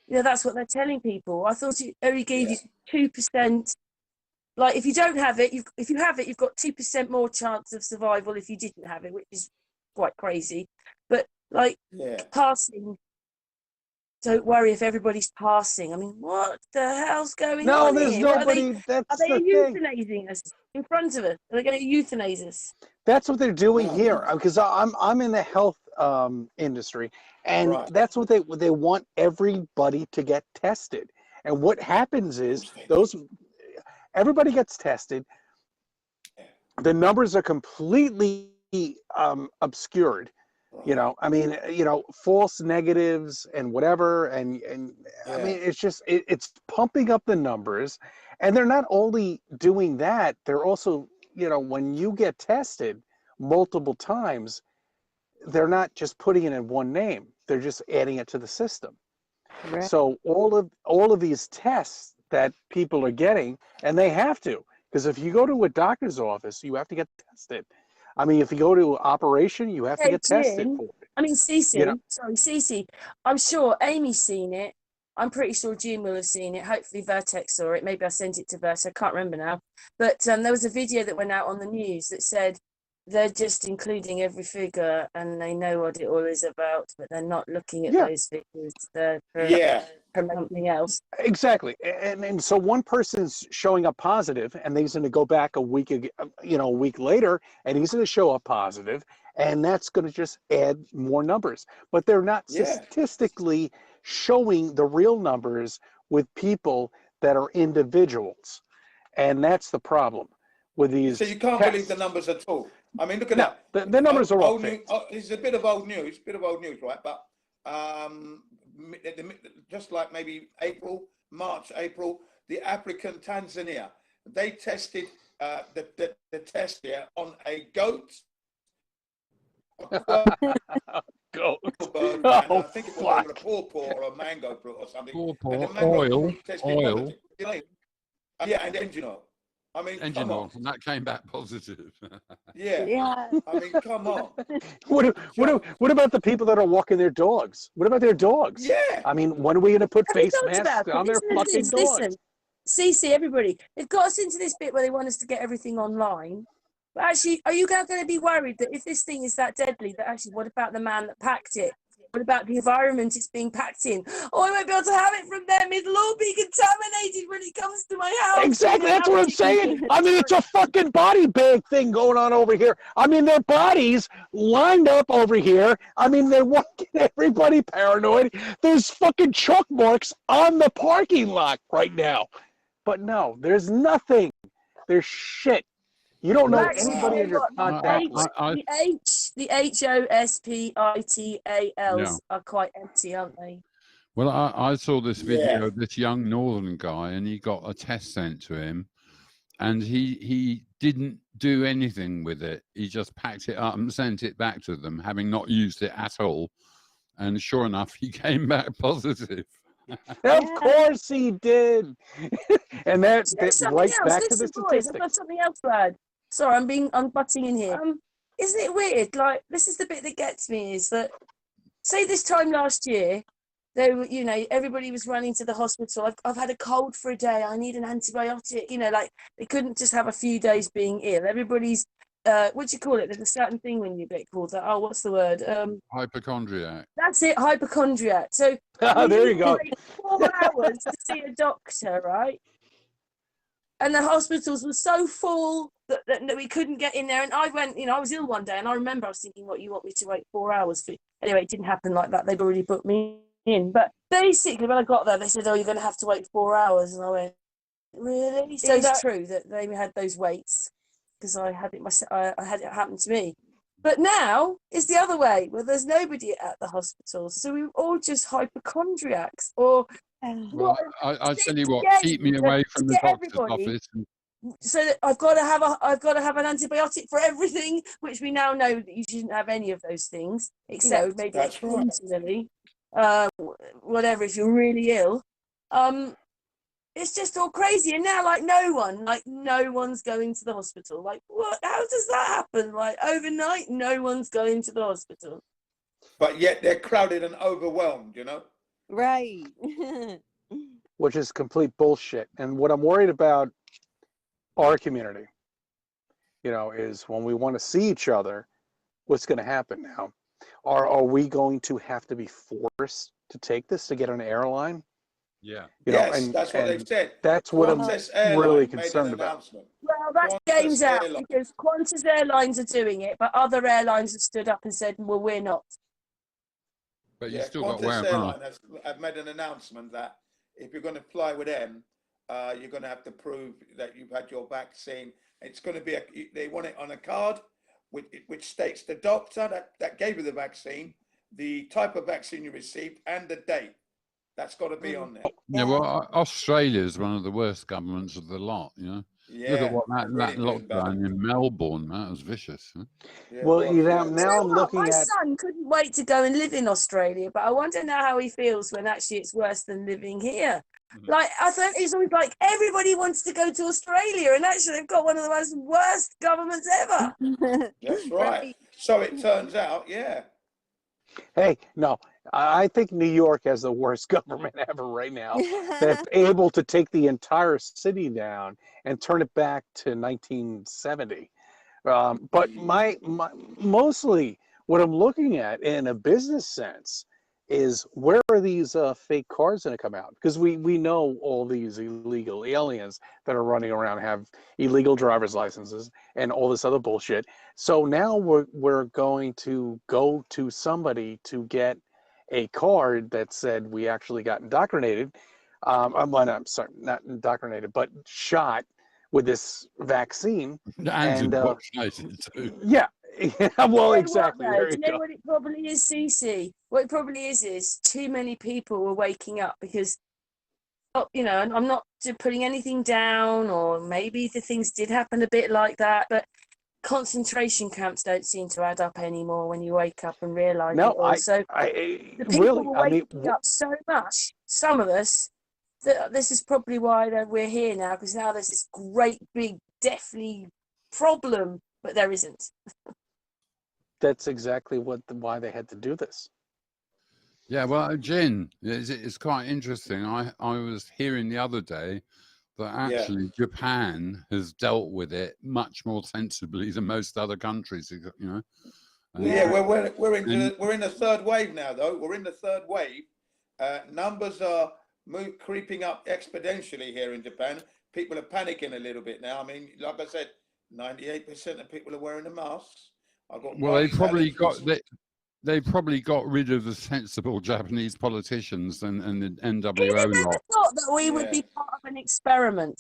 that's what they're telling people. I thought it only gave you 2%. Like if you don't have it, if you have it, you've got 2% more chance of survival if you didn't have it, which is quite crazy. But passing, don't worry if everybody's passing. I mean, what the hell's going on? No, there's nobody. That's are they the thing. euthanizing us in front of us? Are they going to euthanize us? That's what they're doing here, because I'm in the health industry, and that's what they want everybody to get tested. And what happens is everybody gets tested. The numbers are completely obscured. False negatives and whatever, and I mean, it's just it's pumping up the numbers, and they're not only doing that, they're also, when you get tested multiple times, they're not just putting it in one name, they're just adding it to the system. Right. So all of these tests that people are getting, and they have to, because if you go to a doctor's office, you have to get tested. I mean, if you go to operation, you have to get tested for it. I mean, Cece, I'm sure Amy's seen it. I'm pretty sure June will have seen it. Hopefully Virtec saw it. Maybe I sent it to Virtec. I can't remember now. But there was a video that went out on the news that said they're just including every figure and they know what it all is about, but they're not looking at those figures. They're something else. Exactly. And so one person's showing up positive, and he's going to go back a week later, and he's going to show up positive, and that's going to just add more numbers. But they're not statistically showing the real numbers with people that are individuals, and that's the problem with these. So you can't believe the numbers at all. I mean, look at that. The numbers are all fake. It's a bit of old news, right? But just like maybe March, April, the African Tanzania, they tested the test here on a goat. Goat. I think it was a pawpaw or a mango fruit or something. Pawpaw, oil. And engine oil. I mean, engine come oil, on. and that came back positive. Yeah. Yeah. I mean, come on. What about the people that are walking their dogs? What about their dogs? Yeah. I mean, when are we going to put Have you face thought about masks it? on their Listen to fucking this. dogs? Listen, CC, everybody, they've got us into this bit where they want us to get everything online. But actually, are you going to be worried that if this thing is that deadly, that actually, what about the man that packed it? What about the environment it's being packed in? Oh, I won't be able to have it from them. It'll all be contaminated when it comes to my house. Exactly, that's what I'm saying. I mean, it's a fucking body bag thing going on over here. I mean, their bodies lined up over here. I mean, they're walking everybody paranoid. There's fucking chalk marks on the parking lot right now. But no, there's nothing. There's shit. You don't know anybody in your contact list. The HOSPITALs are quite empty, aren't they? Well, I saw this video of this young northern guy, and he got a test sent to him, and he didn't do anything with it. He just packed it up and sent it back to them, having not used it at all. And sure enough, he came back positive. Of course he did. And that right back to the boys, I've statistics. got something else to add. Sorry, I'm butting in here. Isn't it weird? Like, this is the bit that gets me, is that, say this time last year, they were, everybody was running to the hospital. I've had a cold for a day. I need an antibiotic. Like, they couldn't just have a few days being ill. Everybody's, what do you call it? There's a certain thing when you get called that. Oh, what's the word? Hypochondriac. That's it, hypochondriac. So there you go. 4 hours to see a doctor, right? And the hospitals were so full that we couldn't get in there. And I went, I was ill one day, and I remember I was thinking, what, you want me to wait 4 hours for? Anyway, it didn't happen like that. They'd already booked me in. But basically, when I got there, they said, oh, you're going to have to wait 4 hours. And I went, really? So it's true that they had those waits, because I had it myself. I had it happen to me. But now it's the other way, where there's nobody at the hospital. So we're all just hypochondriacs. Or well, I tell you what, keep me away from the doctor's office. So that I've got to have an antibiotic for everything, which we now know that you shouldn't have any of those things, except maybe occasionally, whatever, if you're really ill. It's just all crazy. And now, no one's going to the hospital. Like, what? How does that happen? Like, overnight, no one's going to the hospital. But yet they're crowded and overwhelmed, Right. Which is complete bullshit. And what I'm worried about our community, is when we want to see each other, what's going to happen now? Are we going to have to be forced to take this to get on an airline? Yeah. Yes, that's what they've said. That's what I'm really concerned about. Well, that game's out, because Qantas Airlines are doing it, but other airlines have stood up and said, well, we're not. But you still got to wear a mask. I've made an announcement that if you're going to fly with them, you're going to have to prove that you've had your vaccine. It's going to be they want it on a card, which states the doctor that gave you the vaccine, the type of vaccine you received, and the date. That's got to be on there. Yeah, well, Australia is one of the worst governments of the lot, Yeah, look at what that lockdown in Melbourne, that was vicious. Huh? Yeah, well, now I'm looking at... My son couldn't wait to go and live in Australia, but I wonder now how he feels when actually it's worse than living here. Like, I thought it's always like everybody wants to go to Australia, and actually they've got one of the most worst governments ever. That's right. So it turns out, Hey, no, I think New York has the worst government ever right now. They're able to take the entire city down and turn it back to 1970. But mostly what I'm looking at in a business sense is, where are these fake cars going to come out? Because we know all these illegal aliens that are running around have illegal driver's licenses and all this other bullshit. So now we're going to go to somebody to get a card that said we actually got indoctrinated. I'm sorry, not indoctrinated, but shot with this vaccine. And indoctrinated too. Yeah. Well, exactly. Do you know what it probably is, CC? What it probably is too many people were waking up, because, and I'm not putting anything down, or maybe the things did happen a bit like that, but concentration camps don't seem to add up anymore when you wake up and realise. No, the people really, were waking up so much, some of us, this is probably why we're here now, because now there's this great big deathly problem, but there isn't. That's exactly why they had to do this. Yeah, well, Jin, it's quite interesting. I was hearing the other day that actually Japan has dealt with it much more sensibly than most other countries. You know. Yeah, we're in the third wave now, though. We're in the third wave. Numbers are creeping up exponentially here in Japan. People are panicking a little bit now. I mean, like I said, 98% of people are wearing the masks. They probably got rid of the sensible Japanese politicians and the NWO Who never lot. thought that we would be part of an experiment?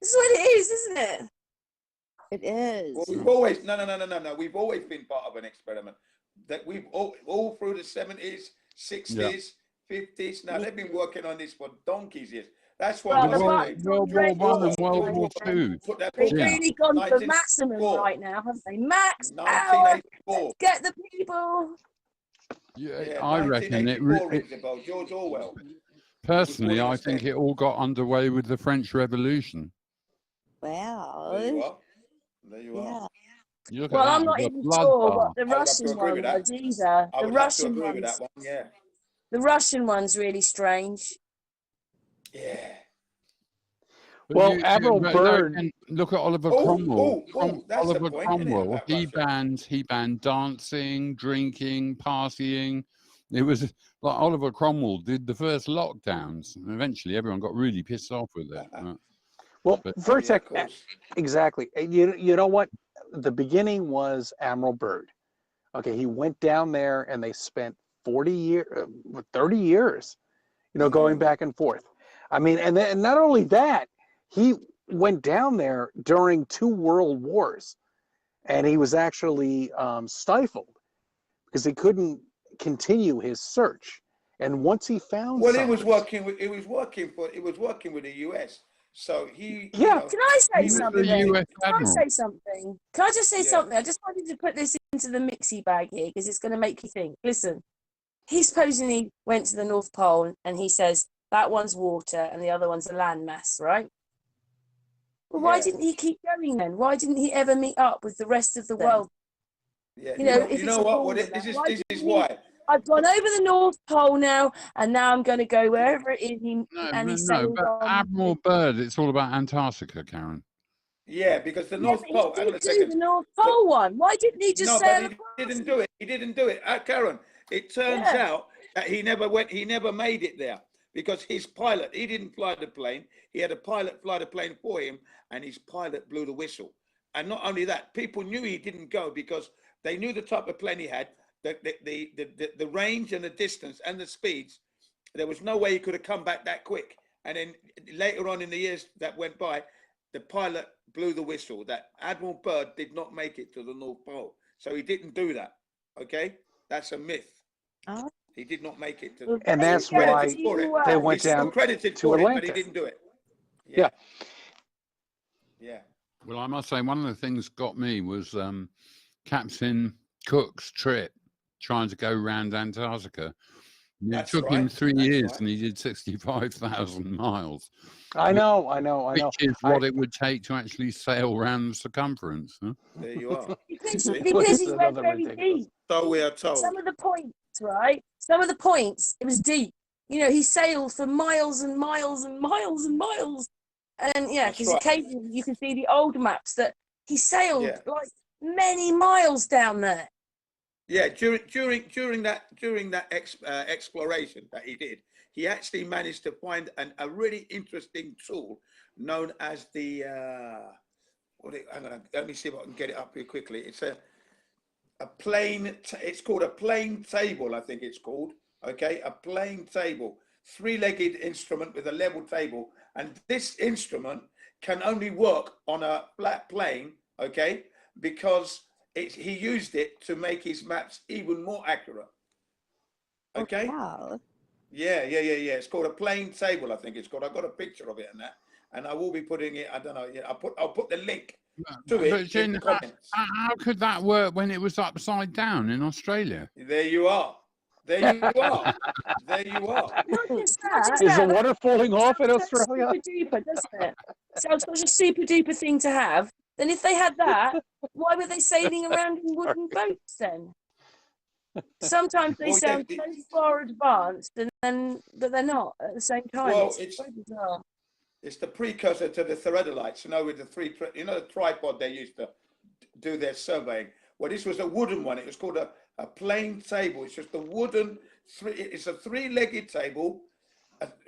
This is what it is, isn't it? It is. Well, we've always no. We've always been part of an experiment. That we've all through the 70s, 60s, 50s. Now they've been working on this for donkeys years. That's why World War I and World War II. They've really gone for maximum right now, haven't they? Max out. Get the people. Yeah, I reckon it rings about George Orwell. Personally, I think it all got underway with the French Revolution. Wow. There you are. Well, I'm not even sure what the Russian one was either. The Russian one, the Russian one's really strange. Yeah. Well, Admiral Byrd. Look at Oliver Cromwell. Oliver Cromwell. He banned dancing, drinking, partying. It was like Oliver Cromwell did the first lockdowns, and eventually everyone got really pissed off with it. Well, Virtec, exactly. You know what? The beginning was Admiral Byrd. Okay, he went down there, and they spent 30 years, going back and forth. I mean, and not only that, he went down there during 2 world wars, and he was actually stifled because he couldn't continue his search. And once he found, it was working with the US. So he, Can I say something? Can I say something? Can I just say something? I just wanted to put this into the mixy bag here because it's going to make you think. Listen, he supposedly went to the North Pole and he says that one's water and the other one's a landmass, right? Well, why didn't he keep going then? Why didn't he ever meet up with the rest of the world? Yeah, this is why. I've gone over the North Pole now, and now I'm going to go wherever it is. But Admiral Byrd, it's all about Antarctica, Karen. Yeah, because the North Pole. He did do the North Pole one. Why didn't he just say? No, but he didn't do it. He didn't do it, Karen. It turns out that he never went. He never made it there because his pilot. He didn't fly the plane. He had a pilot fly the plane for him, and his pilot blew the whistle. And not only that, people knew he didn't go because they knew the type of plane he had. The range and the distance and the speeds, there was no way he could have come back that quick. And then later on in the years that went by, the pilot blew the whistle that Admiral Byrd did not make it to the North Pole. So he didn't do that. Okay? That's a myth. Oh. He did not make it to and that's why they went down credited to Atlantis. Atlantis. But he didn't do it. Yeah. Well, I must say one of the things got me was Captain Cook's trip trying to go around Antarctica. It took him 3 years and he did 65,000 miles. I know. Which is what it would take to actually sail around the circumference. Huh? There you are. because he went very deep. So we are told. Some of the points, it was deep. He sailed for miles and miles and miles and miles. And because occasionally you can see the old maps that he sailed like many miles down there. Yeah, during that exploration that he did, he actually managed to find a really interesting tool known as the let me see if I can get it up here quickly. It's a plane. It's called a plane table, I think it's called. Okay, a plane table, 3-legged instrument with a level table, and this instrument can only work on a flat plane. Okay, because he used it to make his maps even more accurate. Okay. Wow. Yeah. It's called a plane table, I think it's called. I've got a picture of it and that, and I will be putting it. I don't know. Yeah, I'll put the link to it in the comments. How could that work when it was upside down in Australia? There you are. There you are. There you are. Not just that. Is the water falling off in Australia? Super duper, doesn't it? Sounds such a super duper thing to have. Then if they had that, why were they sailing around in wooden boats then? Sometimes they sound so far advanced, and then but they're not at the same time. Well, it's so bizarre. It's the precursor to the theodolites, you know, with the the tripod they used to do their surveying. Well, this was a wooden one. It was called a plain table. It's just a wooden it's a three-legged table,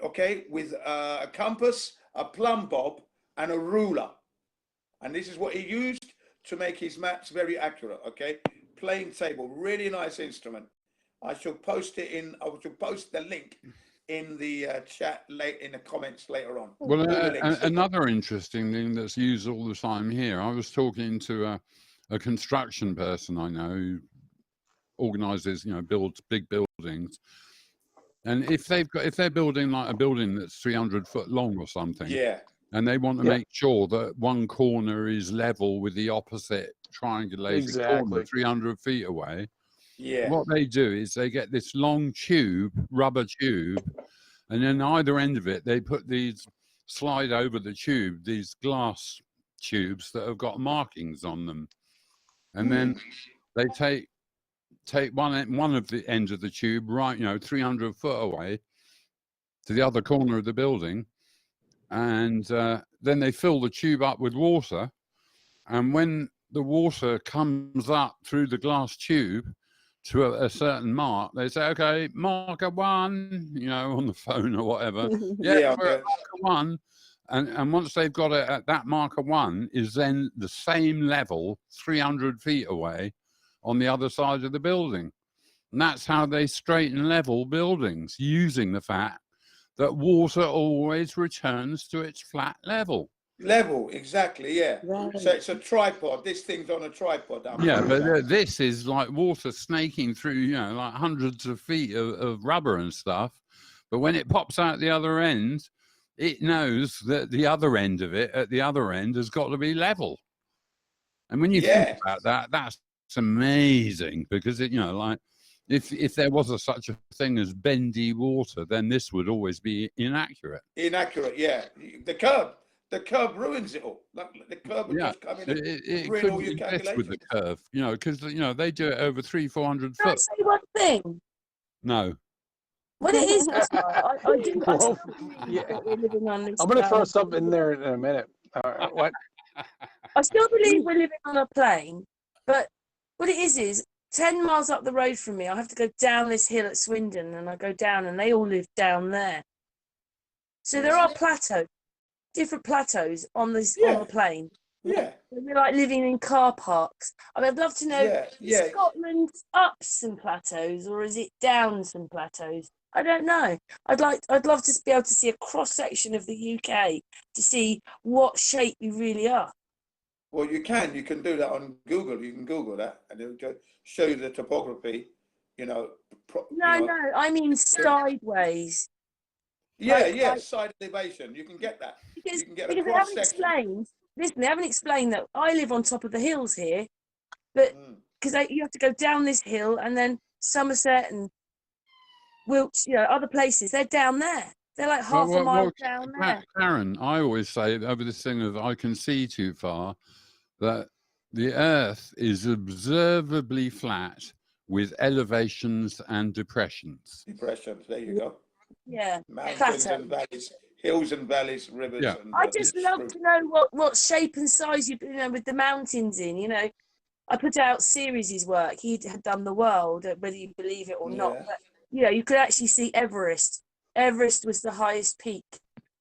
okay, with a compass, a plumb bob, and a ruler. And this is what he used to make his maps very accurate, okay? Plain table, really nice instrument. I shall post the link in the chat in the comments later on. Well, another interesting thing that's used all the time here. I was talking to a construction person I know who organises, builds big buildings, and if they're building like a building that's 300 foot long or something, yeah, and they want to make sure that one corner is level with the opposite triangulated corner 300 feet away. Yeah. What they do is they get this long tube, rubber tube, and then either end of it, they put slide over the tube, these glass tubes that have got markings on them. And then they take one of the ends of the tube, right, 300 foot away to the other corner of the building. And then they fill the tube up with water. And when the water comes up through the glass tube to a certain mark, they say, okay, marker 1, on the phone or whatever. Yeah, we're at marker 1. And once they've got it at that marker 1 is then the same level 300 feet away on the other side of the building. And that's how they straighten level buildings, using the fact that water always returns to its flat level. Level, exactly, yeah. Right. So it's a tripod. This thing's on a tripod. Yeah, but this is like water snaking through, like hundreds of feet of rubber and stuff. But when it pops out the other end, it knows that the other end of it, at the other end, has got to be level. And when you think about that, that's amazing, because it, like if there was such a thing as bendy water, then this would always be inaccurate. Inaccurate, yeah. The curve ruins it all. The curve would just come in and ruin all your calculations. With the curve, because they do it over 300-400 foot. Can I say one thing? No. What it is, I do. I'm going to throw something in there in a minute. What? I still believe we're living on a plane, but what it is 10 miles up the road from me, I have to go down this hill at Swindon, and I go down, and they all live down there. So there are different plateaus on on the plane. Yeah. We're like living in car parks. I mean, I'd love to know, is Scotland up some plateaus, or is it down some plateaus? I don't know. I'd love to be able to see a cross section of the UK to see what shape we really are. Well, you can do that on Google. You can Google that, and it'll show you the topography. No, I mean sideways. Yeah, side elevation. You can get that. Because, you can get a cross section. They haven't explained that I live on top of the hills here, but because you have to go down this hill, and then Somerset and Wiltshire, other places, they're down there. They're like half a mile down there. Karen, I always say over this thing of I can see too far, that the Earth is observably flat with elevations and depressions. Depressions, there you go. Yeah. Mountains and valleys, hills and valleys, rivers. Yeah. And, I just love to know what shape and size with the mountains in. I put out Series' work. He had done the world, whether you believe it or not. But you could actually see Everest. Everest was the highest peak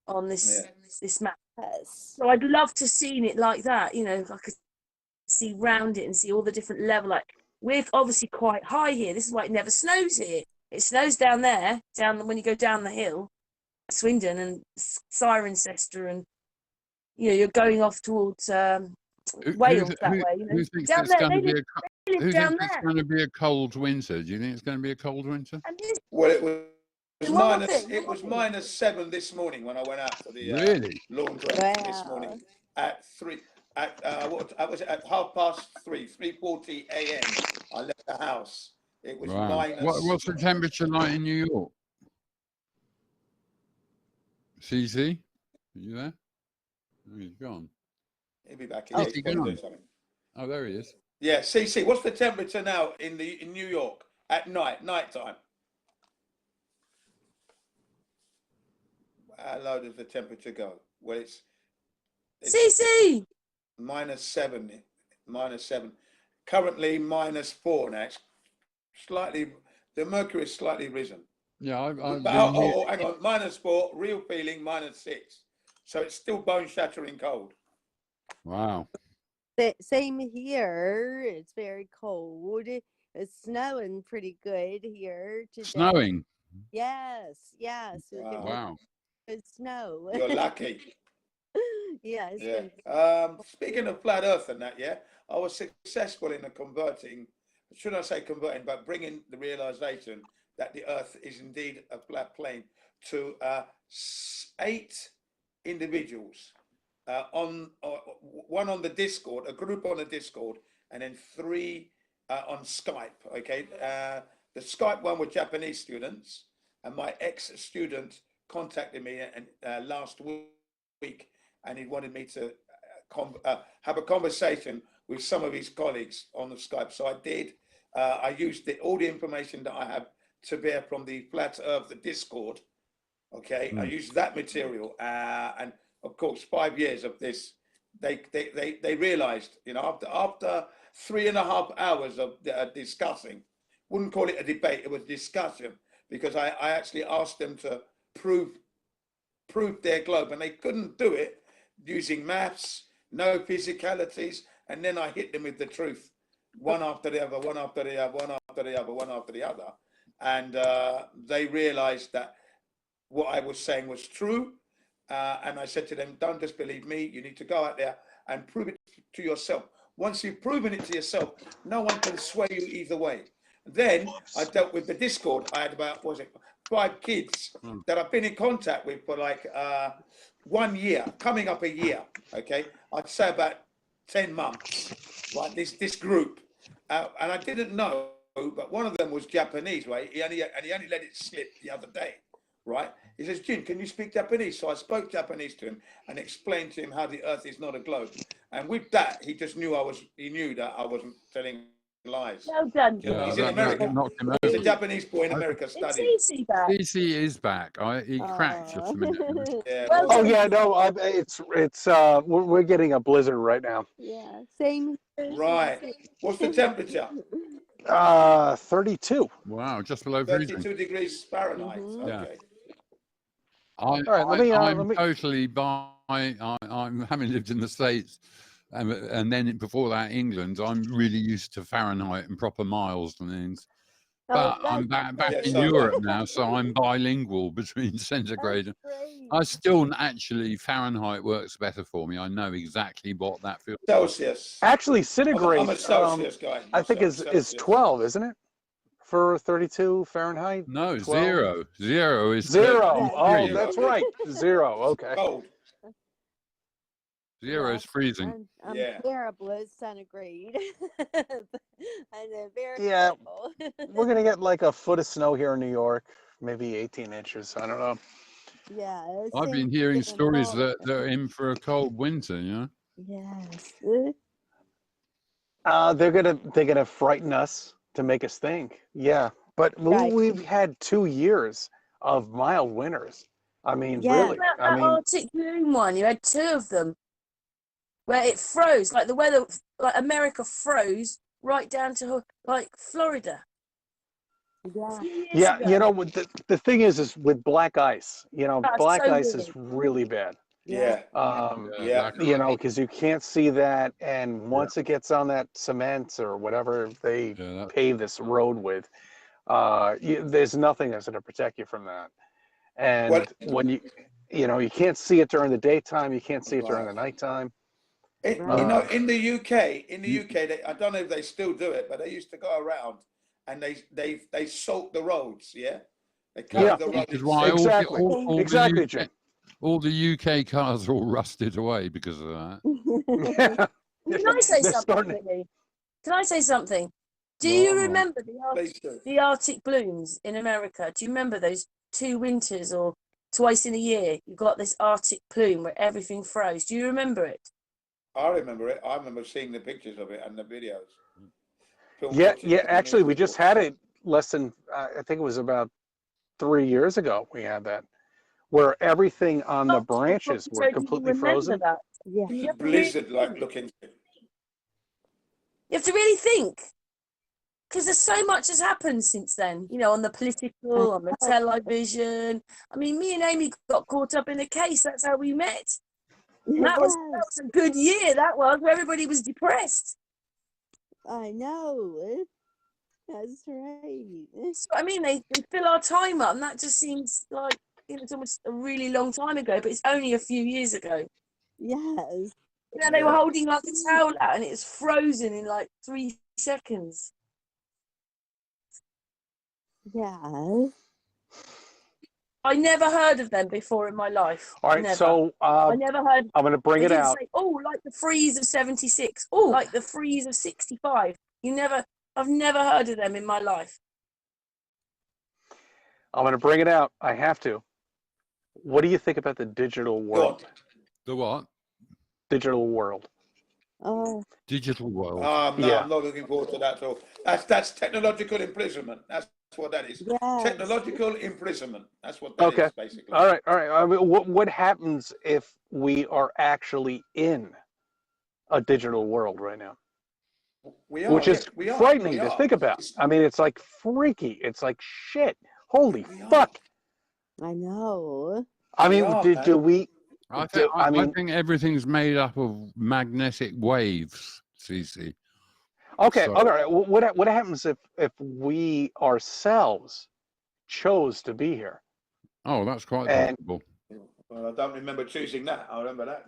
on this map. So I'd love to see it like that. I could see round it and see all the different level. Like, we're obviously quite high here. This is why it never snows here. It snows down there, when you go down the hill, Swindon and Cirencester, and you're going off towards Wales that way. Who thinks it's going to be a cold winter? Do you think it's going to be a cold winter? Well, it was -7 this morning when I went out to the laundrette this morning at 3. What was it? At 3:40 a.m. I left the house. It was Wow. minus. What's the temperature like in New York? CC, are you there? Oh, he's gone. He'll be back. Oh, He's going to do something. Oh, there he is. Yeah, CC, what's the temperature now in New York at nighttime? How low does the temperature go? Well, it's CC. -7, -7. Currently -4 now. It's slightly, the mercury is slightly risen. Yeah, I've But, been hang on, -4, real feeling -6. So it's still bone-shattering cold. Wow. Same here. It's very cold. It's snowing pretty good here today. Snowing? Yes. Wow. It's snow. You're lucky. Yeah. Speaking of flat earth and that, yeah, I was successful in converting, should I say converting, but bringing the realization that the earth is indeed a flat plane to 8 individuals, one on the Discord, a group on the Discord, and then 3 on Skype. Okay, the Skype one were Japanese students, and my ex-student contacted me last week, and he wanted me to have a conversation with some of his colleagues on the Skype. So I did. I used all the information that I have to bear from the Flat Earth, the Discord. Okay, I used that material, and of course, 5 years of this, they realized, you know, after 3.5 hours of discussing, wouldn't call it a debate, it was discussion, because I actually asked them to prove their globe, and they couldn't do it using maths, no physicalities, and then I hit them with the truth, one after the other, one after the other, one after the other, one after the other, and they realized that what I was saying was true. And I said to them, don't just believe me, you need to go out there and prove it to yourself. Once you've proven it to yourself, no one can sway you either way. Then I dealt with the Discord. I had about, 5 kids that I've been in contact with for like 1 year, coming up a year, okay? I'd say about 10 months, right, this group. And I didn't know, but one of them was Japanese, right? He only let it slip the other day. Right? He says, Jin, can you speak Japanese? So I spoke Japanese to him and explained to him how the earth is not a globe. And with that, he just knew he knew that I wasn't telling lies. Well done. Yeah, He's in America. He's a Japanese boy in America studying. It's CC back. CC is back. He cracked just a minute. Yeah, Well Oh done. yeah, no, it's we're getting a blizzard right now. Yeah. Same here. right. What's the temperature? 32. Wow, just below freezing. 32 degrees Fahrenheit. Yeah. Okay. All right, let me. Totally I'm having lived in the States, and then before that England. I'm really used to Fahrenheit and proper miles and things. But I'm back in Europe now, so I'm bilingual between centigrade. I still actually Fahrenheit works better for me. I know exactly what that feels. Celsius. Actually, centigrade. I'm a Celsius guy. I think is 12, isn't it? For 32 Fahrenheit? No, 12? 0 is 0. Oh, 33. that's right. 0. Okay. Cold. 0 is freezing. I'm Yeah. terrible at centigrade. And very Yeah. terrible. We're gonna get like a foot of snow here in New York, maybe 18 inches. I don't know. Yeah. I've been hearing stories that they're in for a cold winter. You know. Yes. They're gonna frighten us to make us think. Yeah, but Right. we've had 2 years of mild winters. I mean, Yeah. really. What about I that mean, Arctic Moon one? You had 2 of them, where it froze, like the weather, like America froze right down to like Florida. Yeah. yeah, you know, the thing is with black ice, you know, That's black so ice weird. is really bad. Yeah. Yeah. You know, because you can't see that, and once it gets on that cement or whatever they pave this road with, there's nothing that's going to protect you from that. And when you know, you can't see it during the daytime, you can't see it during the nighttime. You know, in the UK, I don't know if they still do it, but they used to go around and they salt the roads. Yeah, they cover the roads. Exactly, Jim. All the UK cars are all rusted away because of that. Can I say something? Can I say something? Do you Right. remember Please do. the Arctic blooms in America? Do you remember those 2 winters or twice in a year? You got this Arctic plume where everything froze. Do you remember it? I remember it. I remember seeing the pictures of it and the videos. Yeah, yeah. Actually, we just had it less than, I think it was about 3 years ago. We had that, where everything on the branches were completely frozen. That. Yeah. It was a blizzard-like looking thing. You have to really think, because there's so much has happened since then. You know, on the political, on the television. I mean, me and Amy got caught up in a case. That's how we met. And that was a good year. That was where everybody was depressed. I know. That's right. So, I mean, they fill our time up, and that just seems like, you know, it's almost a really long time ago, but it's only a few years ago. Yes. You know, they were holding like a towel out, and it's frozen in like 3 seconds. Yeah. I never heard of them before in my life. All right, never. so I never heard. I'm going to bring it out. Say, oh, like the freeze of 76. Oh, like the freeze of 65. I've never heard of them in my life. I'm going to bring it out. I have to. What do you think about the digital world? The what? Digital world. Oh. Digital world. No, Yeah. I'm not looking forward to that at all. That's technological imprisonment. That's what that is. Yes. Technological imprisonment. That's what that is, basically. All right. I mean, what happens if we are actually in a digital world right now? Which is frightening to think about. I mean, it's like freaky. It's like shit. Holy fuck. I know. I mean, do we? I think everything's made up of magnetic waves, CC. Okay, so, all right. What happens if we ourselves chose to be here? Oh, that's quite possible. Well, I don't remember choosing that. I remember that.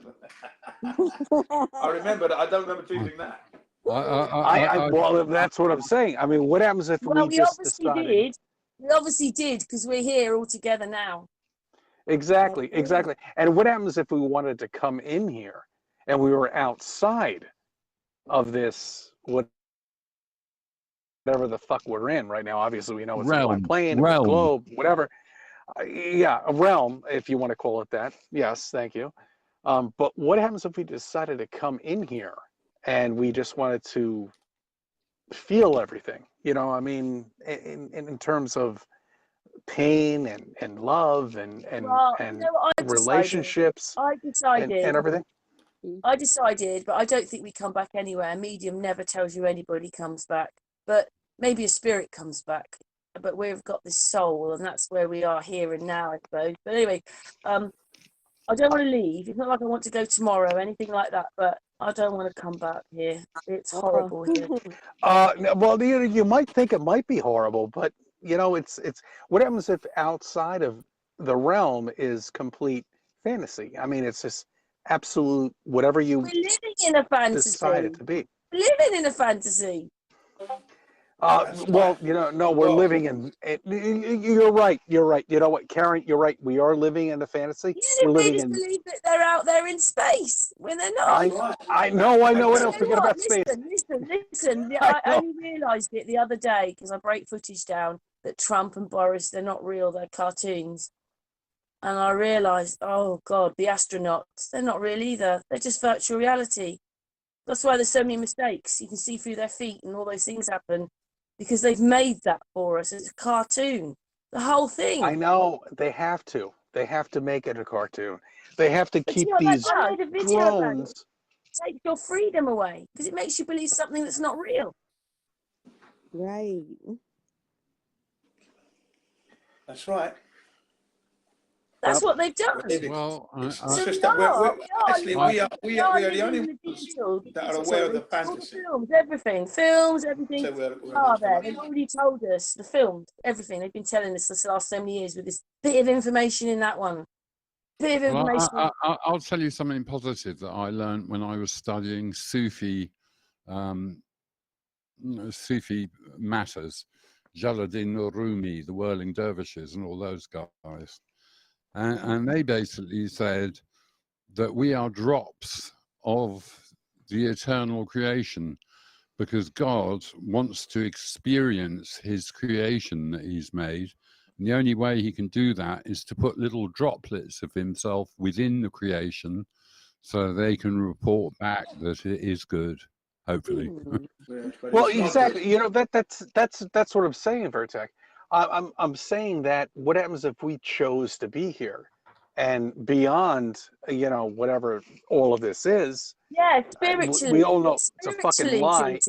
I remember that. I don't remember choosing that. Well, that's what I'm saying. I mean, what happens if we just decided? We obviously did, because we're here all together now. Exactly. And what happens if we wanted to come in here and we were outside of this, whatever the fuck we're in right now? Obviously, we know it's a flat plane, a globe, whatever. Yeah, a realm, if you want to call it that. Yes, thank you. But what happens if we decided to come in here and we just wanted to feel everything? You know, I mean, in terms of pain and love and relationships and everything. I decided, but I don't think we come back anywhere. A medium never tells you anybody comes back, but maybe a spirit comes back. But we've got this soul, and that's where we are here and now, I suppose. But anyway, I don't want to leave. It's not like I want to go tomorrow or anything like that, but I don't want to come back here. It's horrible here. Well, you might think it might be horrible, but you know, it's what happens if outside of the realm is complete fantasy? I mean, it's just absolute whatever you we're living in a fantasy. Decide it to be. We're living in a fantasy. Well, you know, no, we're living in. You're right. You know what, Karen? You're right. We are living in a fantascy. We're living in. Believe that they're out there in space when they're not. I know. I don't forget about space. Listen. I only realised it the other day because I break footage down that Trump and Boris, they're not real. They're cartoons. And I realised, oh God, the astronauts, they're not real either. They're just virtual reality. That's why there's so many mistakes. You can see through their feet and all those things happen. Because they've made that for us. It's a cartoon. The whole thing. I know. They have to. They have to make it a cartoon. They have to keep these drones. Take your freedom away. Because it makes you believe something that's not real. Right. That's right. That's what they've done. Well, it's just that we are the only ones that are aware of the fantasy. Films, everything. There. They've already told us the films, everything. They've been telling us this last so many years with this bit of information in that one. Bit of information. I'll tell you something positive that I learned when I was studying Sufi matters. Jalaluddin Rumi, the Whirling Dervishes, and all those guys. And they basically said that we are drops of the eternal creation, because God wants to experience his creation that he's made. And the only way he can do that is to put little droplets of himself within the creation so they can report back that it is good, hopefully. Well, exactly. You know, that's what I'm saying, Virtec. I'm saying that what happens if we chose to be here and beyond, you know, whatever all of this is, Yeah, we spiritually. all know it's a fucking lie.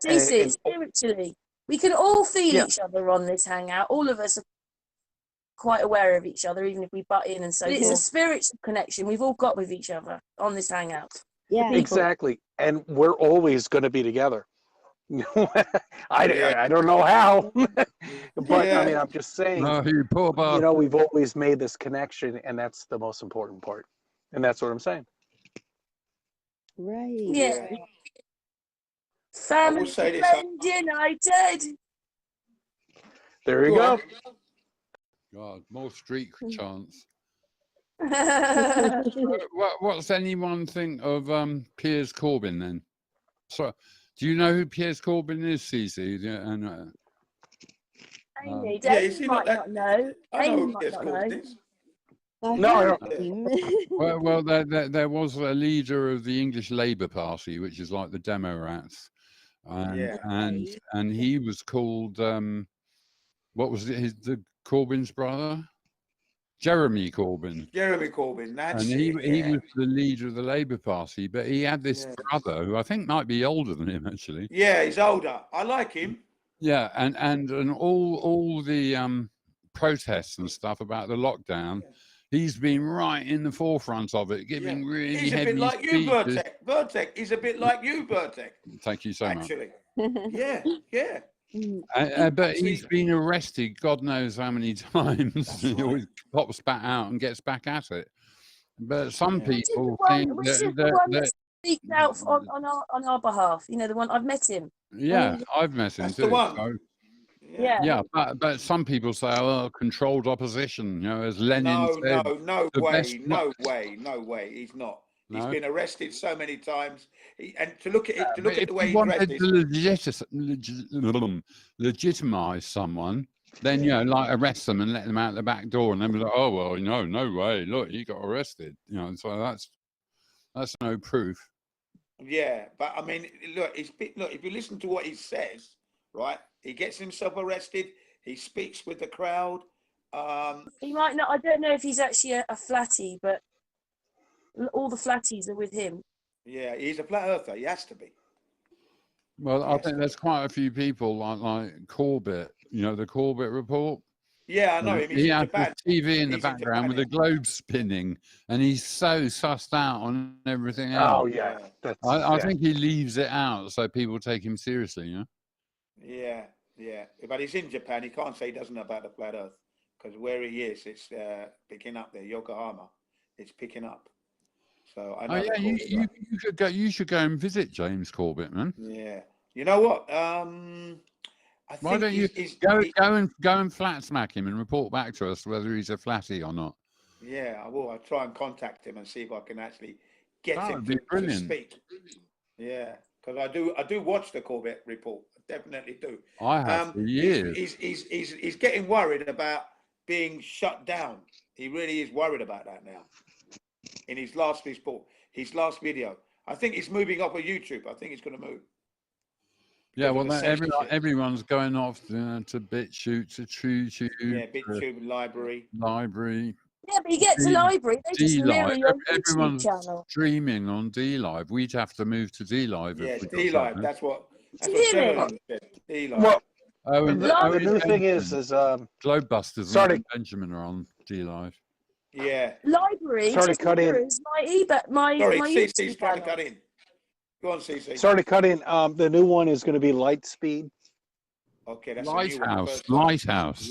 CC, spiritually. We can all feel Yeah. each other on this hangout. All of us are quite aware of each other, even if we butt in and so forth. It's a spiritual connection we've all got with each other on this hangout. Yeah. Exactly. And we're always going to be together. I don't know how, but I mean, I'm just saying, you poor bastard. you know, we've always made this connection, and that's the most important part. And that's what I'm saying. Right. Yeah. Family friend united. There you go. God, more street chants. What's anyone think of Piers Corbyn then? So, do you know who Piers Corbyn is, CC? Amy, is he might not know. Amy might not know. No, I don't. Well, there was a leader of the English Labour Party, which is like the demo rats, and he was called what was it? The Corbyn's brother, Jeremy Corbyn. Jeremy Corbyn, that's and he was the leader of the Labour Party, but he had this brother who I think might be older than him actually. Yeah, he's older. I like him. Yeah, and all the protests and stuff about the lockdown. He's been right in the forefront of it, giving really he's heavy a bit like speeches. you, Virtec. Virtec, he's a bit like you, Virtec. Thank you so much. Actually, yeah. But he's been arrested God knows how many times. He always pops back out and gets back at it. But some people think that speaks out on our behalf. You know, the one I've met him. Yeah, I've met him too. The one. So, yeah, but some people say, "Oh, controlled opposition." You know, as Lenin said. No way. He's not. He's been arrested so many times, and to look at it, to look at the way he dresses. To legitimize someone, then you know, like arrest them and let them out the back door, and then be like, "Oh well, no way. Look, he got arrested." You know, so that's no proof. Yeah, but I mean, look, if you listen to what he says, right? He gets himself arrested. He speaks with the crowd. He might not. I don't know if he's actually a flatty, but all the flatties are with him. Yeah, he's a flat earther. He has to be. Well, I think there's quite a few people like Corbett. You know, the Corbett report. Yeah, I know him. He has the TV in the background with the globe spinning, and he's so sussed out on everything else. Oh yeah, I think he leaves it out so people take him seriously. You know. Yeah. But he's in Japan. He can't say he doesn't know about the flat Earth because where he is, it's picking up there. Yokohama, it's picking up. So I know. You could go. You should go and visit James Corbett, man. Yeah. You know what? Why don't you go and flat smack him and report back to us whether he's a flatty or not? Yeah, I will. I'll try and contact him and see if I can actually get him to speak. Yeah, because I do watch the Corbett report. I definitely do. I have for years. He's getting worried about being shut down. He really is worried about that now. In his last report, his last video, I think he's moving off of YouTube. I think he's going to move. Yeah, well, everyone's going off to BitChute, to TrueTube. Yeah, BitTube, Library. Yeah, but you get to Library, they just mirror your everyone's channel. Streaming on DLive. We'd have to move to DLive. Yeah, DLive. That's what DLive. Well, the new thing is Globebusters and Benjamin are on DLive. Yeah. Library. Sorry to cut in. My CC's trying to cut in. Go on, CC. Sorry to cut in. The new one is going to be Lightspeed. Okay, that's Lighthouse.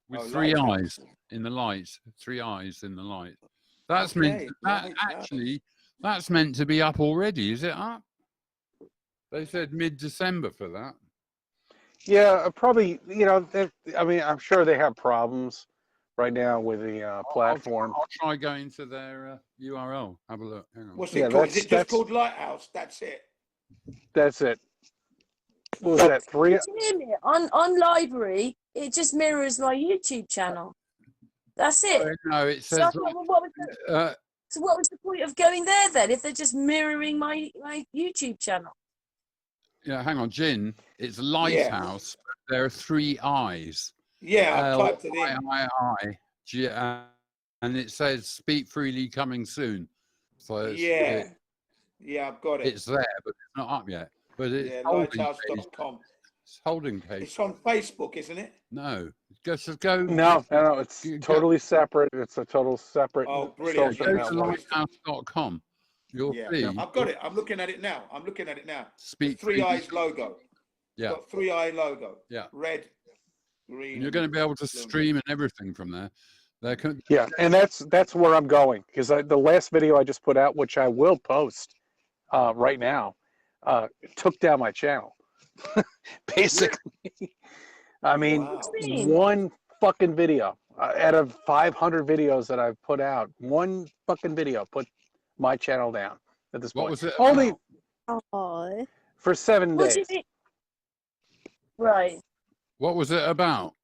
With three eyes in the light. 3 eyes in the light. That's that's meant to be up already. Is it up? They said mid-December for that. Yeah, probably. You know, I mean, I'm sure they have problems right now with the platform. I'll try going to their URL. Have a look. Hang on. What's it called? Is it just called Lighthouse? That's it. That's it. What was that? 3? Can you hear me? On library, it just mirrors my YouTube channel. That's it. No, it So, says. so what was the point of going there then if they're just mirroring my YouTube channel? Yeah, hang on, Jin. It's Lighthouse. But there are 3 eyes. Yeah, I typed it in. And it says "Speak freely, coming soon." So yeah, I've got it. It's there, but it's not up yet. But it's lighthouse.com. It's holding page. It's on Facebook, isn't it? No, just go. No. It's totally separate. It's a total separate. Oh, brilliant! Go to lighthouse.com. You'll see. I've got it. I'm looking at it now. Speak the 3 eyes logo. Yeah. Got 3-eye logo. Yeah. Red, green. And you're going to be able to stream and everything from there. Yeah, and that's where I'm going, because the last video I just put out, which I will post right now, took down my channel. Basically, I mean, one fucking video out of 500 videos that I've put out, one fucking video put my channel down at this point. What was it? Only for 7 What days. do you think? Right. What was it about?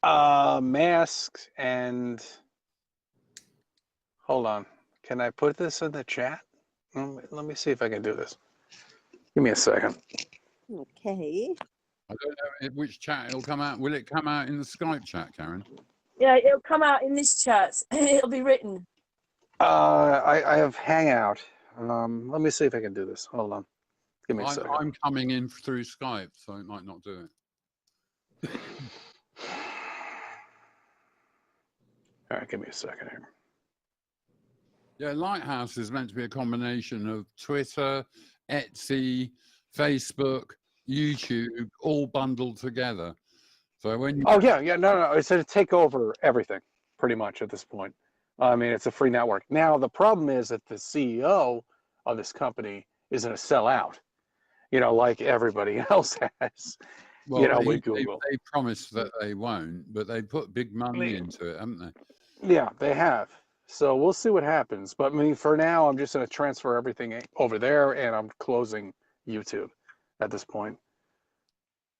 Masks and hold on. Can I put this in the chat? Let me see if I can do this. Give me a second. Okay. I don't know which chat it'll come out. Will it come out in the Skype chat, Karen? Yeah, it'll come out in this chat. It'll be written. I have Hangout. Let me see if I can do this. Hold on. Give me a second. I'm coming in through Skype, so it might not do it. All right, give me a second here. Yeah, Lighthouse is meant to be a combination of Twitter, Etsy, Facebook, YouTube, all bundled together. So when you... Oh yeah, no, it's to take over everything, pretty much at this point. I mean, it's a free network. Now the problem is that the CEO of this company is going to sell out, like everybody else has. Well, with Google. They promised that they won't, but they put big money into it, haven't they? Yeah, they have. So we'll see what happens. But I mean, for now, I'm just going to transfer everything over there, and I'm closing YouTube at this point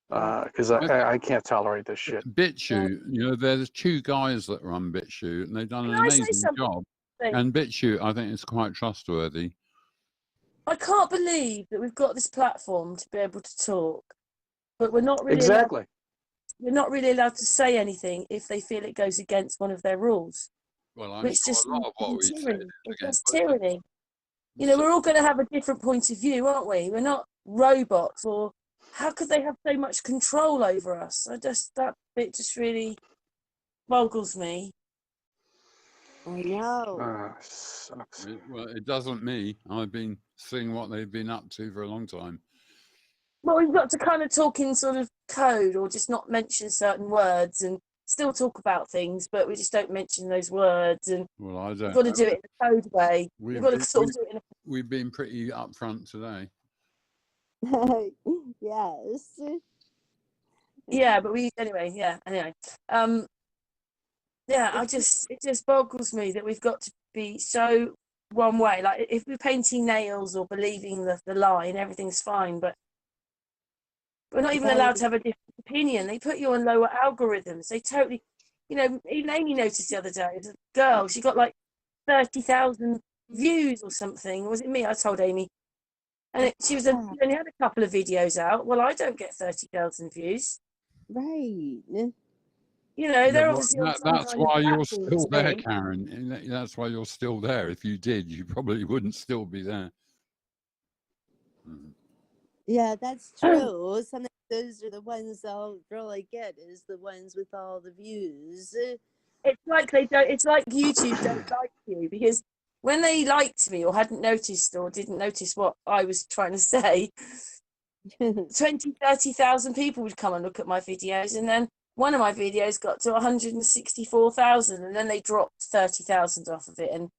because I can't tolerate this shit. BitChute, there's 2 guys that run BitChute, and they've done an amazing job. And BitChute, I think, is quite trustworthy. I can't believe that we've got this platform to be able to talk, but we're not really we're not really allowed to say anything if they feel it goes against one of their rules. Well, I'm which sure just a lot of what we said it's tyranny. We're all going to have a different point of view, aren't we? We're not robots, or how could they have so much control over us? That bit just really boggles me. I know. Sucks. Well, it doesn't me. I've been seeing what they've been up to for a long time. Well, we've got to kind of talk in sort of code, or just not mention certain words, and still talk about things, but we just don't mention those words. And I don't. We've got to do it in a code way. We've got to sort of do it in a... We've been pretty upfront today. Yes. Yeah, but anyway. It just boggles me that we've got to be so one way. Like if we're painting nails or believing the line, everything's fine, but we're not even allowed to have a different opinion. They put you on lower algorithms. They totally, even Amy noticed the other day, the girl, she got like 30,000 views or something. Was it me? I told Amy. And she only had a couple of videos out. Well, I don't get 30,000 views. Right. They're obviously... That's why you're still there, Karen. That's why you're still there. If you did, you probably wouldn't still be there. Yeah, that's true. Sometimes those are the ones I'll really get, is the ones with all the views. It's like they don't. It's like YouTube don't like you, because when they liked me or hadn't noticed or didn't notice what I was trying to say, 30,000 people would come and look at my videos, and then one of my videos got to 164,000, and then they dropped 30,000 off of it. And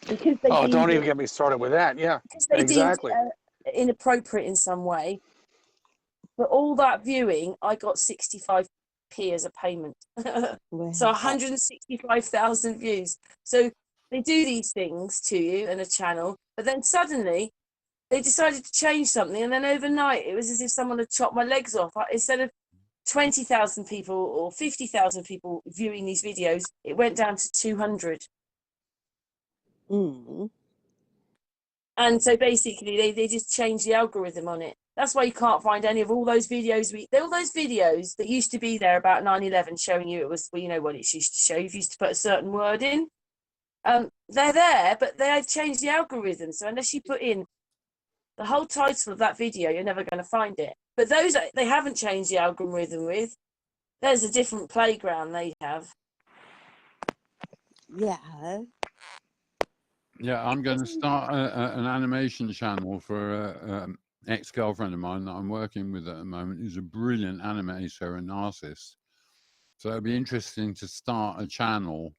because they don't even get me started with that. Yeah, because they exactly. Inappropriate in some way, but all that viewing, I got 65p as a payment. So 165,000 views. So they do these things to you in a channel, but then suddenly they decided to change something, and then overnight it was as if someone had chopped my legs off. Instead of 20,000 people or 50,000 people viewing these videos, it went down to 200. Mm. And so basically they just changed the algorithm on it. That's why you can't find any of all those videos. All those videos that used to be there about 9/11 showing you it was, well, you know what it used to show. You used to put a certain word in. They're there, but they had changed the algorithm. So unless you put in the whole title of that video, you're never going to find it. But those they haven't changed the algorithm with. There's a different playground they have. Yeah. Yeah, I'm going to start an animation channel for an ex-girlfriend of mine that I'm working with at the moment, who's a brilliant animator and artist. So it'd be interesting to start a channel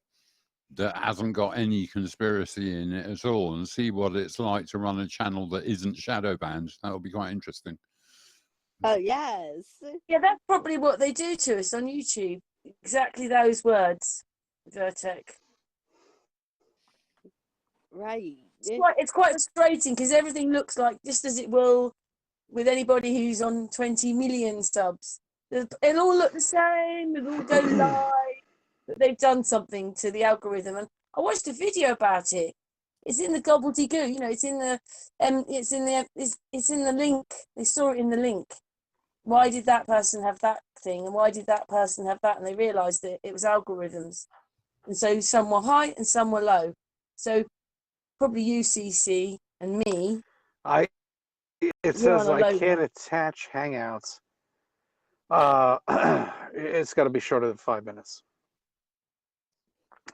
that hasn't got any conspiracy in it at all and see what it's like to run a channel that isn't shadow banned. That would be quite interesting. Oh, yes. Yeah, that's probably what they do to us on YouTube. Exactly those words, Virtec. Right. It's quite frustrating because everything looks like just as it will with anybody who's on 20 million subs. It'll all look the same. It'll all go live. But they've done something to the algorithm, and I watched a video about it. It's in the gobbledygook. You know, it's in the it's in the link. They saw it in the link. Why did that person have that thing, and why did that person have that? And they realised that it was algorithms, and so some were high and some were low. So probably UCC and me. It says I can't attach Hangouts. It's got to be shorter than 5 minutes.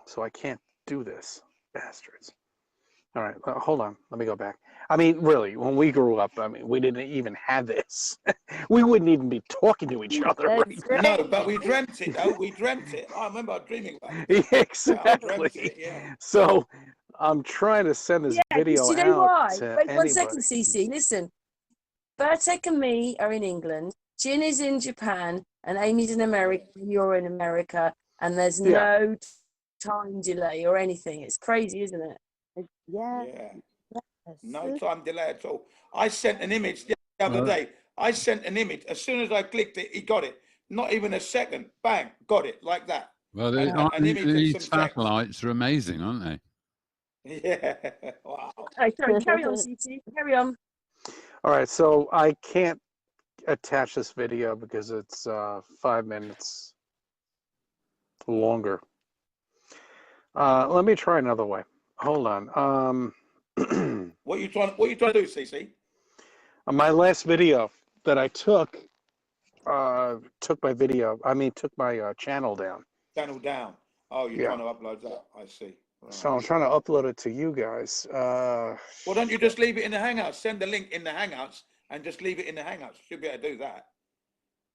So I can't do this, bastards. All right, hold on. Let me go back. I mean, really, when we grew up, I mean, we didn't even have this. We wouldn't even be talking to each other right now. No, but we dreamt it, though. We dreamt it. I remember dreaming about it. Yeah, exactly. Yeah. So I'm trying to send this video you know out why? to Wait anybody. 1 second, CC. Listen. Virtec and me are in England. Jin is in Japan, and Amy's in America, and you're in America, and there's no time delay or anything. It's crazy, isn't it? Yeah. Yes. No time delay at all. I sent an image the other day. I sent an image. As soon as I clicked it, he got it. Not even a second. Bang, got it like that. Well, these satellites are amazing, aren't they? Yeah. Wow. Okay, sorry, carry on, CT. Carry on. All right, so I can't attach this video because it's 5 minutes longer. Let me try another way. Hold on. What are you trying to do, CC? My last video that I took my video. I mean, took my channel down. Channel down. Oh, you're trying to upload that. I see. Right. So I'm trying to upload it to you guys. Well, don't you just leave it in the Hangouts? Send the link in the Hangouts and just leave it in the Hangouts. You should be able to do that.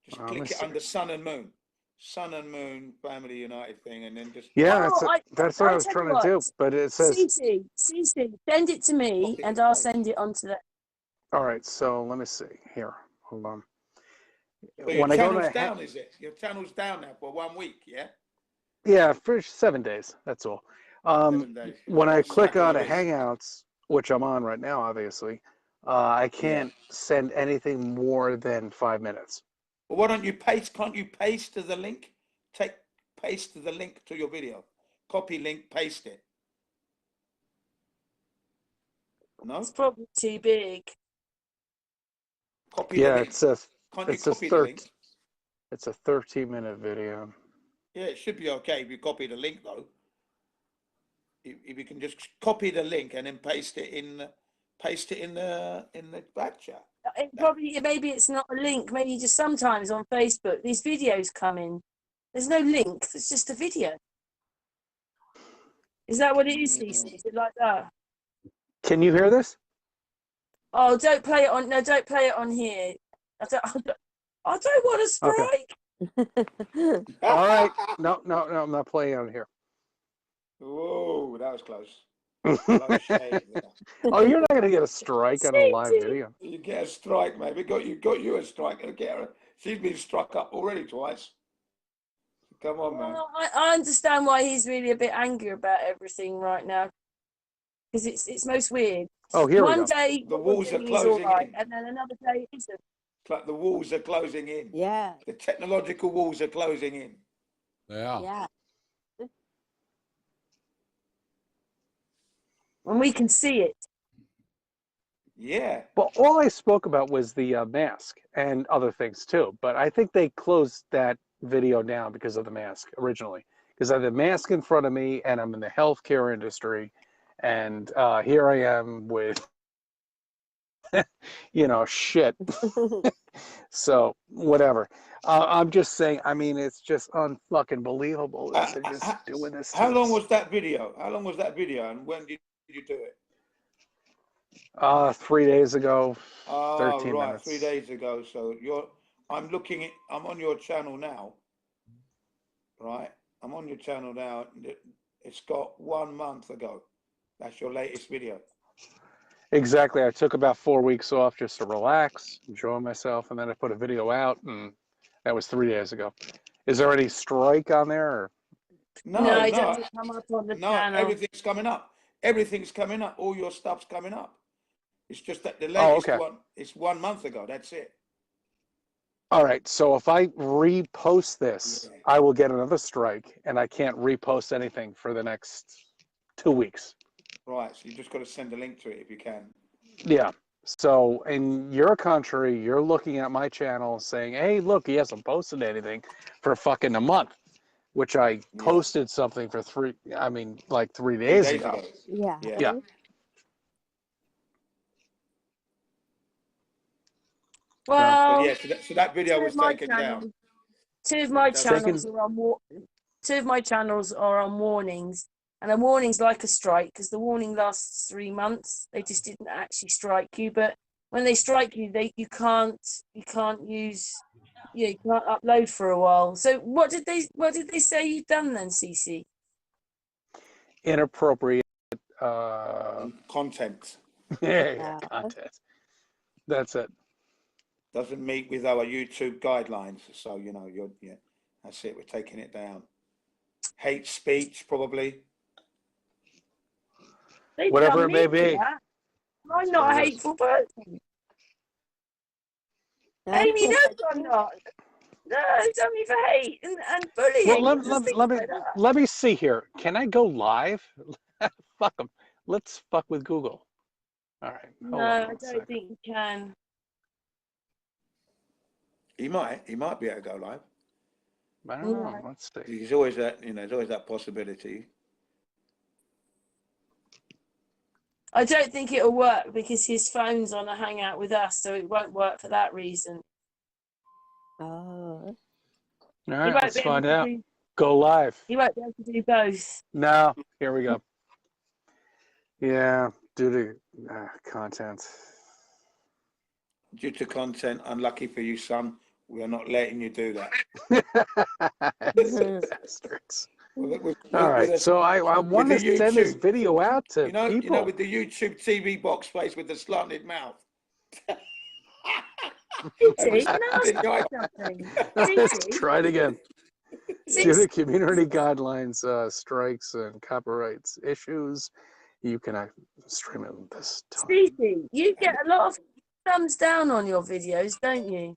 Just click it under Sun and Moon. Sun and Moon Family United thing, and then just... Yeah, that's what I was trying to do, but it says... CC, send it to me, and I'll send it on to that. All right, so let me see. Here, hold on. So your channel's down, is it? Your channel's down now for 1 week, yeah? Yeah, for 7 days, that's all. 7 days. When I click on a Hangouts, which I'm on right now, obviously, I can't send anything more than 5 minutes. Well, why don't you paste? Can't you paste to the link? Paste to the link to your video. Copy link, paste it. No? It's probably too big. Copy the link. It's a 13-minute video. Yeah, it should be okay if you copy the link, though. If you can just copy the link and then paste it in the back chat. Maybe it's not a link. Maybe just sometimes on Facebook these videos come in. There's no link. It's just a video. Is that what it is, Lisa? Is it like that? Can you hear this? Oh, don't play it on. No, don't play it on here. I don't want to strike. Okay. All right. No, I'm not playing on here. Whoa, that was close. Oh, you're not going to get a strike on a live video. You get a strike, maybe. Got you a strike. She's been struck up already twice. Come on, man. I understand why he's really a bit angry about everything right now, because it's most weird. Oh, here we One go. day The what you're walls are doing is all closing right, in. and then another day it isn't. It's like the walls are closing in. Yeah. The technological walls are closing in. They are. Yeah. And we can see it. Yeah. Well, all I spoke about was the mask and other things too, but I think they closed that video down because of the mask originally. Because I have the mask in front of me, and I'm in the healthcare industry, and here I am with, shit. So whatever. I'm just saying. I mean, it's just unfucking believable that they're just doing this. How long was that video? How long was that video, and when did you do it? 3 days ago. Oh, 13 right, minutes. 3 days ago. So I'm on your channel now, right? I'm on your channel now. It's got 1 month ago. That's your latest video. Exactly. I took about 4 weeks off just to relax, enjoy myself, and then I put a video out, and that was 3 days ago. Is there any strike on there? Or? No, it doesn't come up on the channel. Everything's coming up. Everything's coming up. All your stuff's coming up. It's just that the latest one, it's 1 month ago. That's it. All right. So if I repost this, I will get another strike, and I can't repost anything for the next 2 weeks. Right. So you just got to send a link to it if you can. Yeah. So in your country, you're looking at my channel saying, hey, look, he hasn't posted anything for fucking a month, which I posted something for 3 days ago. Yeah. Yeah. Well, yeah, so that video was taken down. Two of my channels are on warnings, and a warning's like a strike because the warning lasts 3 months. They just didn't actually strike you, but when they strike you, you can't use, you can't upload for a while. So what did they say you've done then, Cece? Inappropriate content. Content. That's it. Doesn't meet with our YouTube guidelines, so that's it. We're taking it down. Hate speech, probably. Whatever it may be. I'm not a hateful person. Amy knows I'm not. No, it's only for hate and bullying. Well, let me see here. Can I go live? Fuck them. Let's fuck with Google. All right. No, I don't think you can. He might be able to go live. I don't know. Let's see. There's always that, there's always that possibility. I don't think it'll work because his phone's on a hangout with us, so it won't work for that reason. Oh. All right, let's find out. Go live. He won't be able to do both. No, here we go. Yeah, due to content. Due to content, unlucky for you, son. We are not letting you do that. Bastards. All right, so I want to send this video out to people. You know, with the YouTube TV box face with the slanted mouth. Let's try it again. Due to community guidelines, strikes, and copyrights issues, you can stream it this time. Stevie, you get a lot of thumbs down on your videos, don't you?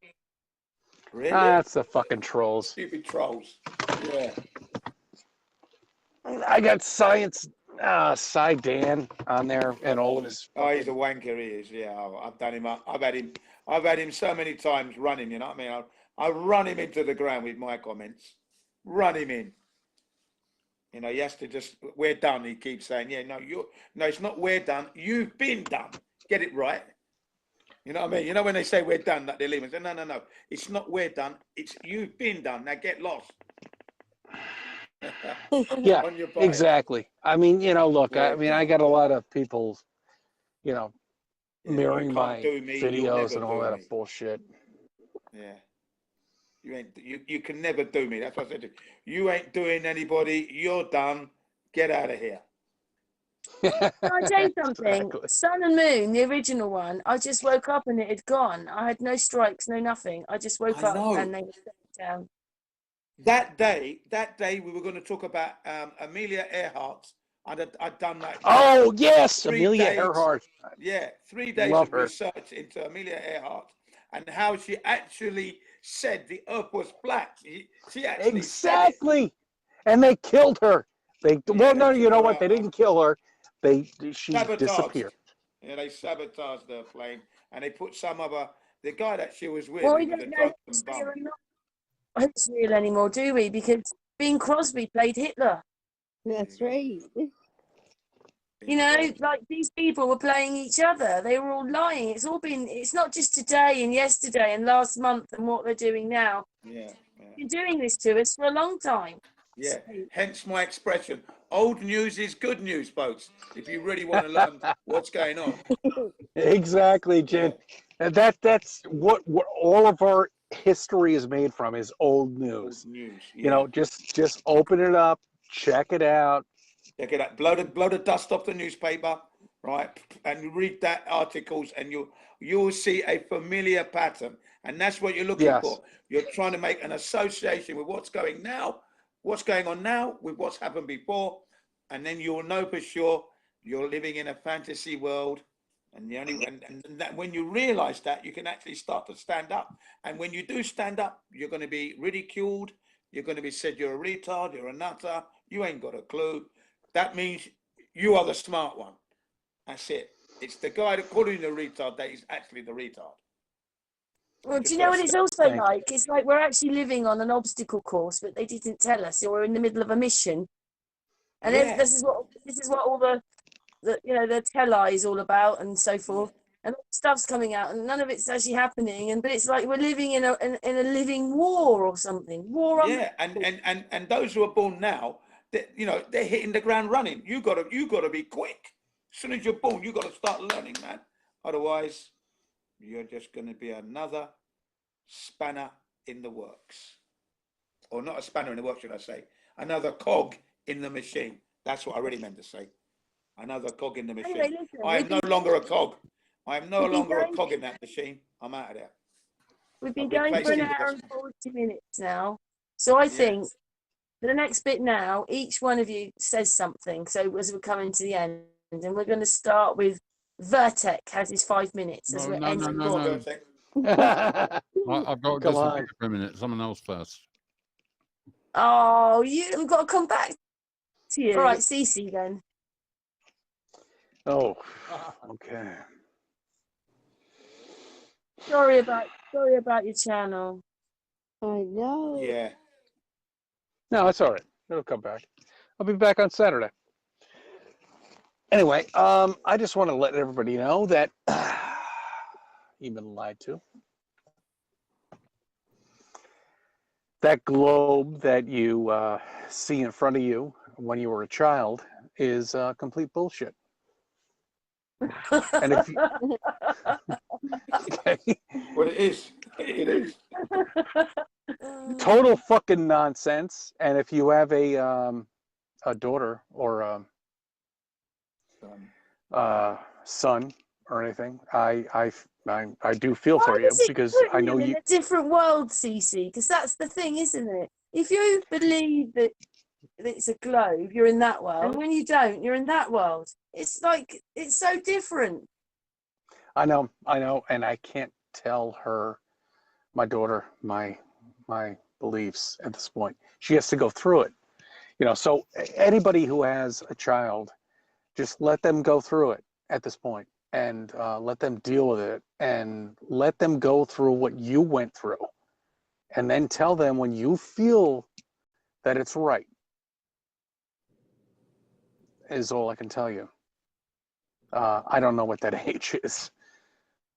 Really? That's the fucking trolls. Stupid trolls. Yeah. I got Cy Dan on there and all of his. Oh, he's a wanker. He is. Yeah, I've done him up. I've had him so many times running. You know what I mean? I run him into the ground with my comments. Run him in. He has to just. We're done. He keeps saying, "Yeah, no, it's not. We're done. You've been done. Get it right." You know what I mean? When they say we're done, that they leave and say, no. It's not we're done. It's you've been done. Now get lost. Yeah, exactly. I mean, look, I got a lot of people, mirroring my videos and all that bullshit. Yeah. You can never do me. That's what I said to you. You ain't doing anybody. You're done. Get out of here. Can I tell you something? Exactly. Sun and Moon, the original one, I just woke up and it had gone. I had no strikes, no nothing. I just woke up and they were down. That day, we were going to talk about Amelia Earhart's I'd done like Oh yes, 3 Amelia days. Earhart. Yeah, 3 days Love of her. research into Amelia Earhart and how she actually said the Earth was flat. She actually said it. Exactly. And they killed her. Well, no, they you took know her what? out, They man. didn't kill her. She Sabotaged. disappeared. Yeah, they sabotaged the plane, and they put some other the guy that she was with. Well, He we was a don't know drunken if it's bum. real or not. It's real anymore, do we? Because Bing Crosby played Hitler. That's right. You know, like these people were playing each other. They were all lying. It's not just today and yesterday and last month and what they're doing now. Yeah. Been doing this to us for a long time. Yeah. Hence my expression. Old news is good news, folks. If you really want to learn what's going on. Exactly, Jen. And that's what all of our history is made from is old news. Old news. Yeah. You know, just open it up, check it out. Check it out. Blow the dust off the newspaper, right? And read that articles, and you'll see a familiar pattern. And that's what you're looking for. You're trying to make an association with what's going on now with what's happened before, and then you'll know for sure you're living in a fantasy world. And that when you realize that, you can actually start to stand up. And when you do stand up, you're going to be ridiculed. You're going to be said you're a retard, you're a nutter, you ain't got a clue. That means you are the smart one. That's it. It's the guy that called you the retard that is actually the retard. Well, do you know what it's also like? It's like we're actually living on an obstacle course, but they didn't tell us. So we're in the middle of a mission, and this is what all the the tell-lie is all about, and so forth. And all the stuff's coming out, and none of it's actually happening. But it's like we're living in a living war or something. War on. Yeah, and those who are born now, they're hitting the ground running. You gotta be quick. As soon as you're born, you gotta start learning, man. Otherwise, you're just gonna be another spanner in the works, or not a spanner in the works, should I say? Another cog in the machine. That's what I really meant to say. Another cog in the machine. Anyway, listen, I am no longer a cog. I am no longer a cog in that machine. I'm out of there. We've been going for an hour and 40 minutes now. So I think for the next bit now, each one of you says something. So as we're coming to the end, and we're going to start with Virtec has his 5 minutes as we're ending. No. I've got to disappear for a minute. Someone else first. Oh, we've got to come back to you. All right, Cece then. Oh, okay. Sorry about your channel. I know. Yeah. No, it's all right. It'll come back. I'll be back on Saturday. Anyway, I just want to let everybody know that you've been lied to. That globe that you see in front of you when you were a child is complete bullshit. And if you, okay. Well, it is. It is. Total fucking nonsense. And if you have a daughter or son or anything, I do feel for you because I know you in a different world, Cece. Because that's the thing, isn't it? If you believe that it's a globe, you're in that world, and when you don't, you're in that world. It's like it's so different. I know, and I can't tell her, my daughter, my beliefs at this point. She has to go through it, So anybody who has a child, just let them go through it at this point, and let them deal with it, and let them go through what you went through, and then tell them when you feel that it's right. Is all I can tell you. I don't know what that age is,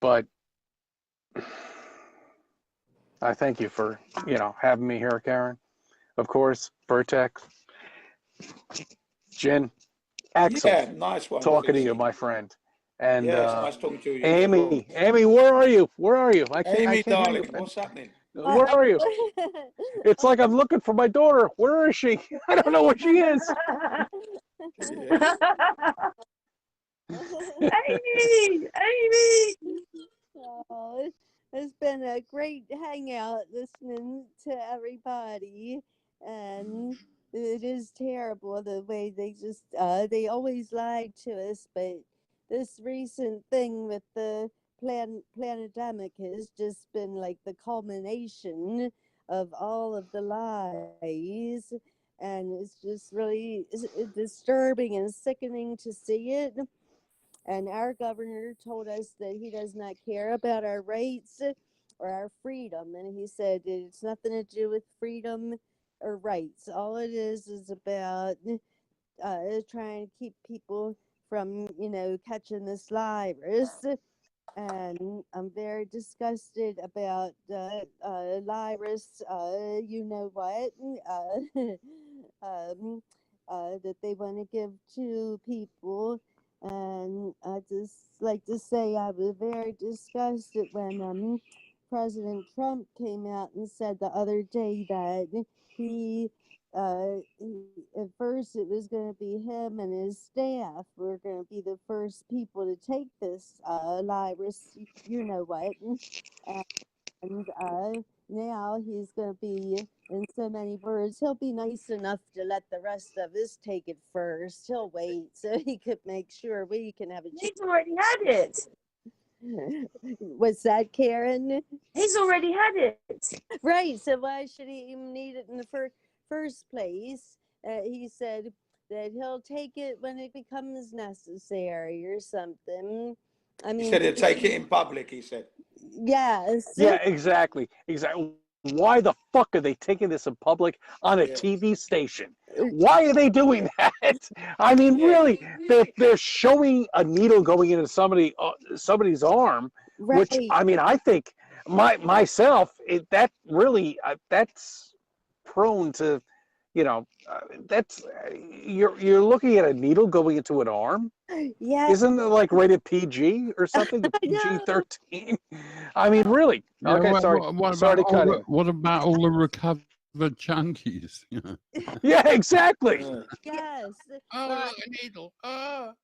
but I thank you for, having me here, Karen. Of course, Virtec, Jen, excellent. Yeah, nice one. Talking to you, my friend. And it's nice talking to you. Amy, where are you? I can't darling, hear you. what's happening? Where are you? It's like I'm looking for my daughter. Where is she? I don't know where she is. Amy! Oh, it's been a great hangout listening to everybody. And it is terrible the way they always lied to us, but this recent thing with the planetemic has just been like the culmination of all of the lies, and it's just really disturbing and sickening to see it. And our governor told us that he does not care about our rights or our freedom. And he said it's nothing to do with freedom or rights. All it is about trying to keep people from, catching this virus. And I'm very disgusted about virus, you know what, that they want to give to people. And I just like to say I was very disgusted when President Trump came out and said the other day that at first it was going to be him and his staff were going to be the first people to take this virus, you know what, and now he's going to be, in so many words, he'll be nice enough to let the rest of us take it first. He'll wait so he could make sure we can have a chance. He's already had it. What's that, Karen? He's already had it. Right, so why should he even need it in the first place? He said that he'll take it when it becomes necessary or something. I mean, he said he'll take it in public, he said. Yes. Yeah, exactly. Why the fuck are they taking this in public on a TV station? Why are they doing that? I mean, really, they're showing a needle going into somebody's arm, right. Which, I mean, I think myself, that's prone to, that's you're looking at a needle going into an arm. Yeah. Isn't it like rated PG or something? PG-13. I mean, really. Yeah, okay, sorry. Sorry to cut in. What about all the recovered junkies? Yeah, exactly. Yes. Oh, a needle. Oh.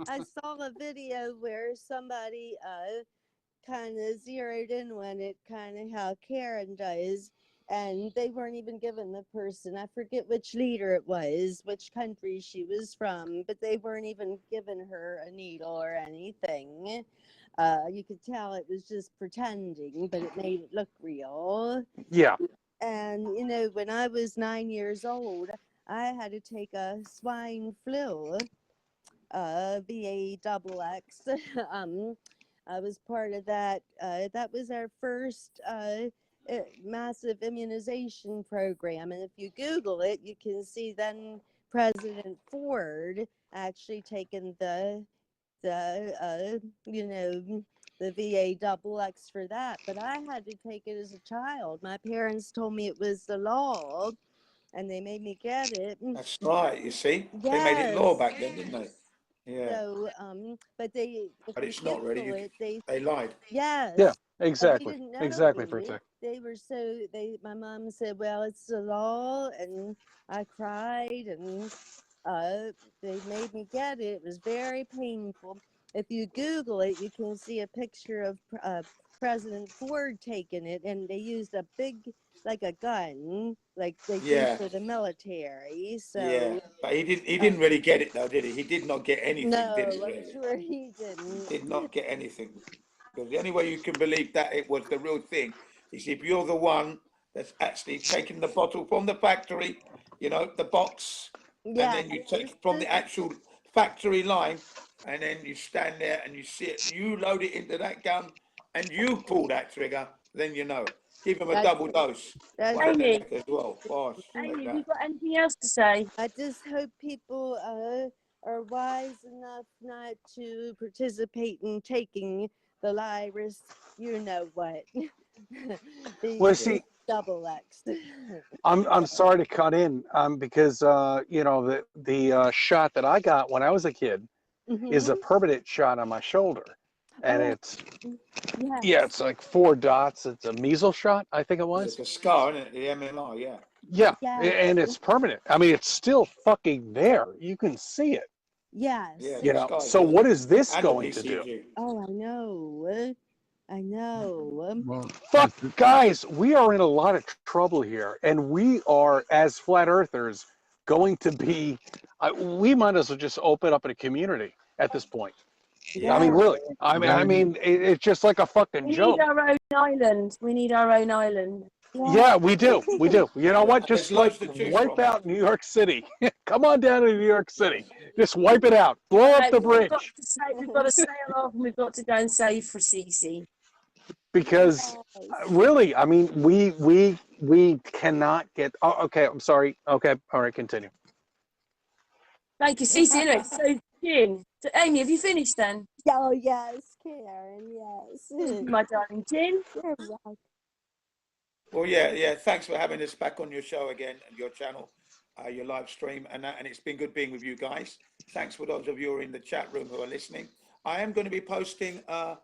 I saw a video where somebody kind of zeroed in on it, kind of how Karen does. And they weren't even given the person. I forget which leader it was, which country she was from, but they weren't even giving her a needle or anything. You could tell it was just pretending, but it made it look real. Yeah. And, when I was 9 years old, I had to take a swine flu, VA-XX. I was part of that. That was our first massive immunization program, and if you Google it, you can see then President Ford actually taking the VA-XX for that. But I had to take it as a child. My parents told me it was the law, and they made me get it. That's right. You see, yes. They made it law back then, didn't they? Yeah. So, but it's not really. They lied. Yes. Yeah. Exactly. Exactly, Virtec. They were my mom said, well, it's the law, and I cried, and they made me get it. It was very painful. If you Google it, you can see a picture of President Ford taking it, and they used a big, like a gun, like they do for the military. So yeah, but he didn't really get it though, did he? He did not get anything. No, did he, really? I'm sure he didn't. He did not get anything. Because the only way you can believe that it was the real thing is if you're the one that's actually taking the bottle from the factory, the box, and then you take it from the actual factory line, and then you stand there and you see it, you load it into that gun, and you pull that trigger, then give them a double dose. Amy, as well. Gosh, Amy, have you got anything else to say? I just hope people are wise enough not to participate in taking the virus, you know what. Well, see, double X. I'm sorry to cut in because the shot that I got when I was a kid is a permanent shot on my shoulder, and it's it's like 4 dots. It's a measles shot, I think it was. It's a scar, isn't it? The MMR, yeah, and it's permanent. I mean, it's still fucking there. You can see it. Yes. So what is this going to do? Oh, I know. I know. Well, Fuck, guys, we are in a lot of trouble here, and we are, as flat earthers, going to be. We might as well just open up a community at this point. Yeah. I mean, really. Gary- It's just like a fucking We joke. need our own island. We need our own island. Yeah, we do. We do. You know what? There's Just like loads to choose wipe from. out New York City. Come on down to New York City. Just wipe it out. Blow up the bridge. We've got to sail off and we've got to go and save for Cece. Because really, I mean, we cannot get. Oh, okay, I'm sorry. Okay, all right, continue. Thank you, Cece. Anyway, so Jin, so Amy, have you finished then? Oh, yes, Karen, yes. My darling Jin. You're welcome. Well, yeah. Thanks for having us back on your show again and your channel, your live stream, and it's been good being with you guys. Thanks for those of you who are in the chat room who are listening. I am going to be posting a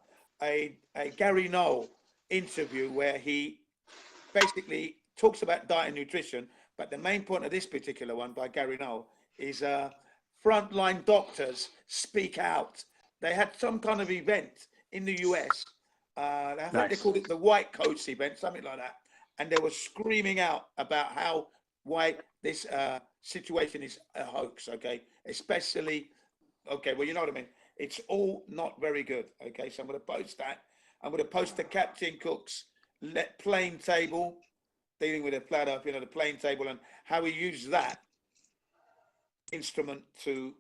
Gary Noel interview where he basically talks about diet and nutrition, but the main point of this particular one by Gary Noel is frontline doctors speak out. They had some kind of event in the US. I think they called it the White Coats event, something like that. And they were screaming out about why this situation is a hoax, okay? Especially, okay, well, you know what I mean? It's all not very good, okay? So I'm going to post that. I'm going to post the Captain Cook's plane table, dealing with a platter, the plane table, and how he used that instrument to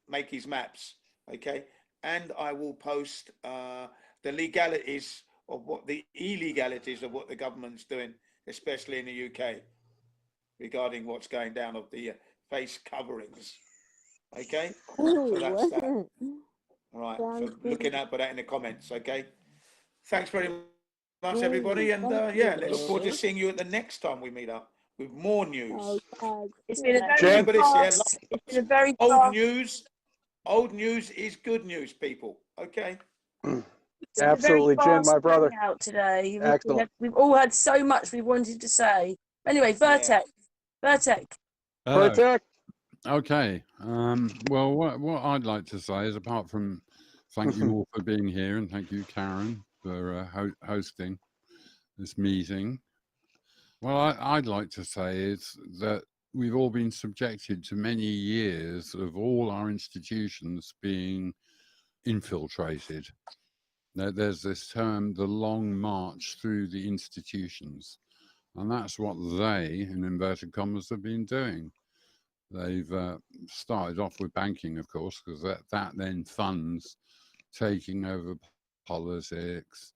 make his maps, okay? And I will post the legalities of the illegalities of what the government's doing, especially in the UK, regarding what's going down of the face coverings. Okay, so that's that. All right, so looking out for that in the comments. Okay, thanks very much, everybody, and yeah, look forward to seeing you at the next time we meet up with more news. It's been a very fast, it's been a very old news. Old news is good news, people. Okay. Absolutely, Jen, my brother. Out today. Excellent. We've all had so much we wanted to say. Anyway, Virtec. Virtec. Okay. Well, what I'd like to say is, apart from thank you all for being here, and thank you, Karen, for hosting this meeting. What I'd like to say is that we've all been subjected to many years of all our institutions being infiltrated. There's this term, the long march through the institutions. And that's what they, in inverted commas, have been doing. They've started off with banking, of course, because that then funds taking over politics,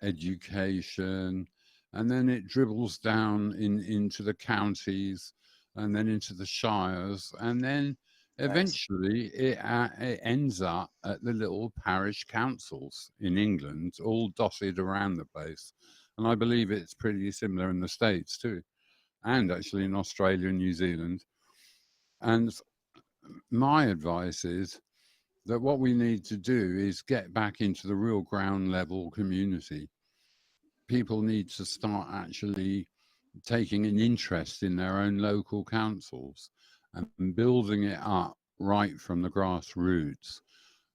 education, and then it dribbles down into the counties and then into the shires, and then eventually it ends up at the little parish councils in England, all dotted around the place. And I believe it's pretty similar in the States too, and actually in Australia and New Zealand. And my advice is that what we need to do is get back into the real ground level community. People need to start actually taking an interest in their own local councils and building it up right from the grassroots,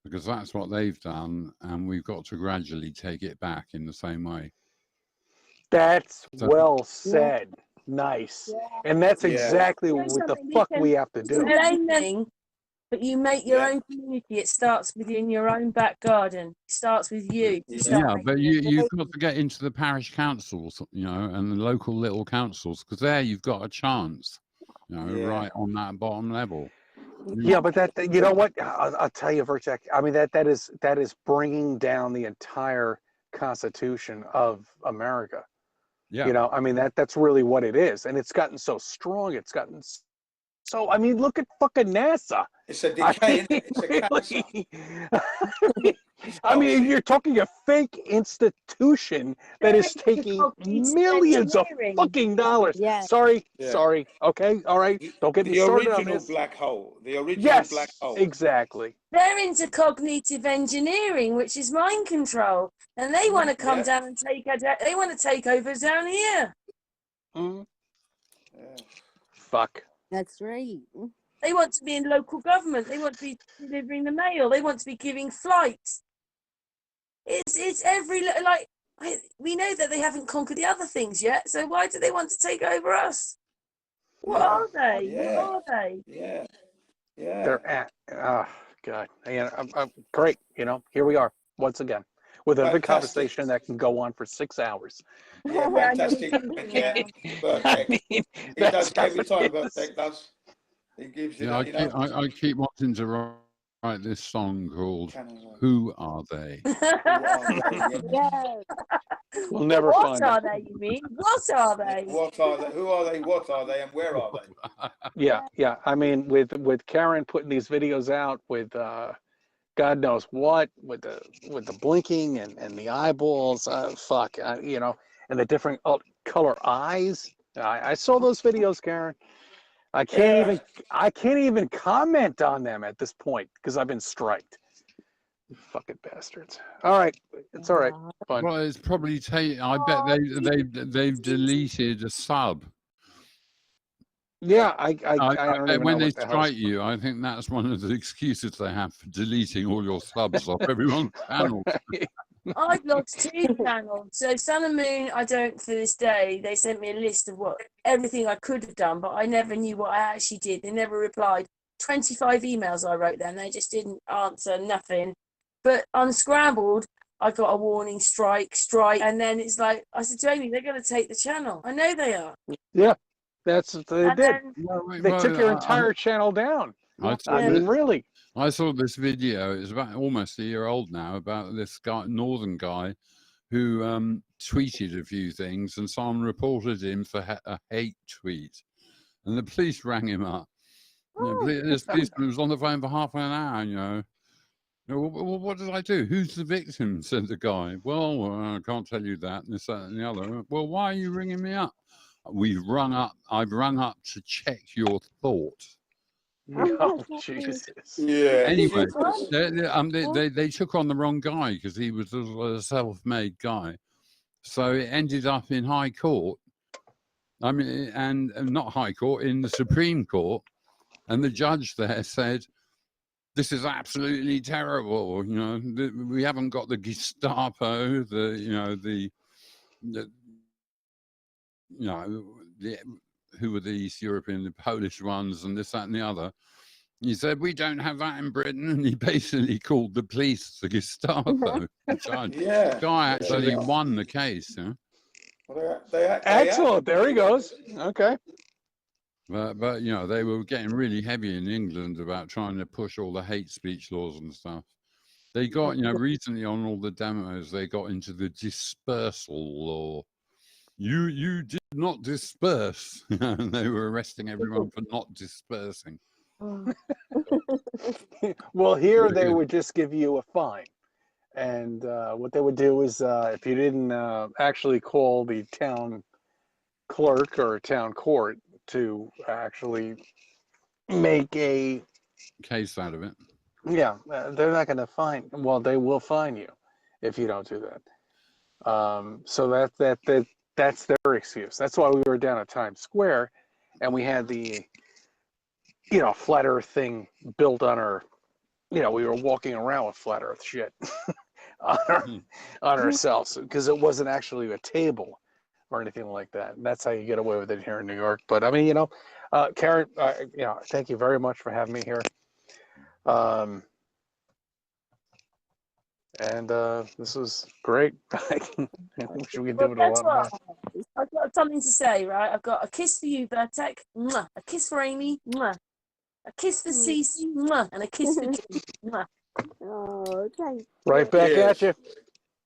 because that's what they've done, and we've got to gradually take it back in the same way. That's well said. Nice. And that's exactly what the fuck we have to do. But you make your own community. It starts within your own back garden. It starts with you. But you've got to get into the parish councils, and the local little councils, because there you've got a chance, right on that bottom level. Yeah, but that you know what? I'll tell you, Virtec. I mean, that is bringing down the entire Constitution of America. Yeah. I mean, that's really what it is, and it's gotten so strong. It's gotten so. I mean, look at fucking NASA. It's a decay. I mean, you're talking a fake institution that is taking millions of fucking dollars. Yes. Sorry. Okay, all right. Don't get me started on this. The original black hole. The original black hole. Exactly. They're into cognitive engineering, which is mind control, and they want to come down and they want to take over down here. Fuck. That's right. They want to be in local government. They want to be delivering the mail. They want to be giving flights. It's every like we know that they haven't conquered the other things yet. So why do they want to take over us? What are they? Yeah. What are they? Yeah. Yeah. They're at, oh, God. And I'm great. You know, here we are once again with a Fantastic. conversation that can go on for 6 hours. Yeah, fantastic. Yeah. Virtec. mean, He does every time Virtec does. He gives you Yeah, that, you know. I keep wanting to write this song called "Who Are They?" Yes. We'll never What find are them. they, you mean? What are they? What are they? Who are they? What are they? And where are they? Yeah. I mean, with Karen putting these videos out with God knows what, with the blinking and the eyeballs, fuck, you know, and the different color eyes. I saw those videos, Karen. I can't even comment on them at this point because I've been striked. Fucking bastards. All right, it's all right. Fine. Well, it's probably I bet they've deleted a sub. Yeah, I don't even when know they what the strike you, I think that's one of the excuses they have for deleting all your subs off everyone's channel. I've lost 2 channels. So Sun and Moon, I don't for this day. They sent me a list of everything I could have done, but I never knew what I actually did. They never replied. 25 emails I wrote them. They just didn't answer nothing. But Unscrambled, I got a warning, strike, and then it's like I said to Amy, they're going to take the channel. I know they are. Yeah, that's what they And did. then, They took your entire channel down. I mean, really. I saw this video. It's about almost a year old now, about this guy, northern guy, who tweeted a few things, and someone reported him for a hate tweet, and the police rang him up. This policeman was on the phone for half an hour. You know, well, what did I do? Who's the victim? Said the guy. Well, I can't tell you that. And this, that, and the other. Well, why are you ringing me up? I've rung up to check your thought. Oh, Jesus. Yeah. Anyway, they took on the wrong guy because he was a self-made guy. So it ended up in High Court. I mean, and not High Court, in the Supreme Court. And the judge there said, this is absolutely terrible. You know, we haven't got the Gestapo, who were the East European, the Polish ones, and this, that, and the other. He said, we don't have that in Britain. And he basically called the police the Gestapo. The guy actually won the case. You know? Excellent. There he goes. Okay. But you know, they were getting really heavy in England about trying to push all the hate speech laws and stuff. They got, you know, recently on all the demos, they got into the dispersal law. You did not disperse. And they were arresting everyone for not dispersing. Well, here they would just give you a fine. And what they would do is if you didn't actually call the town clerk or town court to actually make a case out of it. Yeah, they're not going to fine. Well, they will fine you if you don't do that. So that's their excuse. That's why we were down at Times Square, and we had the flat Earth thing built on our. We were walking around with flat Earth shit on ourselves because it wasn't actually a table or anything like that. And that's how you get away with it here in New York. But I mean, Karen, thank you very much for having me here. And this was great. I wish we could do it a lot more. I've got something to say, right? I've got a kiss for you, Virtec. Mwah. A kiss for Amy. Mwah. A kiss for Cece. Mwah. And a kiss for Jim. Mwah. Oh, thank you. Right back at you.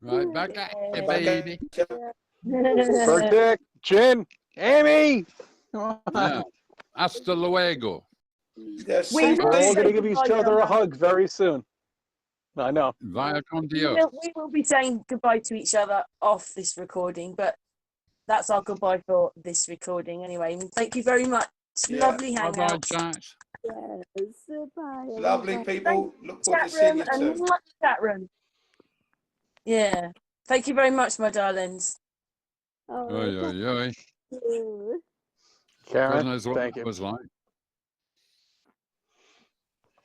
Right back at you, baby. Virtec, Jen, Amy. Yeah. Hasta luego. Yes, we're all going to give each other a hug very soon. I know. Vaya con Dios. We will be saying goodbye to each other off this recording, but that's our goodbye for this recording anyway. Thank you very much. Yeah. Lovely hangout. Bye-bye, chat. Yes, bye. Lovely people. Look forward to seeing you soon. Chat room. Yeah. Thank you very much, my darlings. Oi. Karen, God knows what thank that you. was like.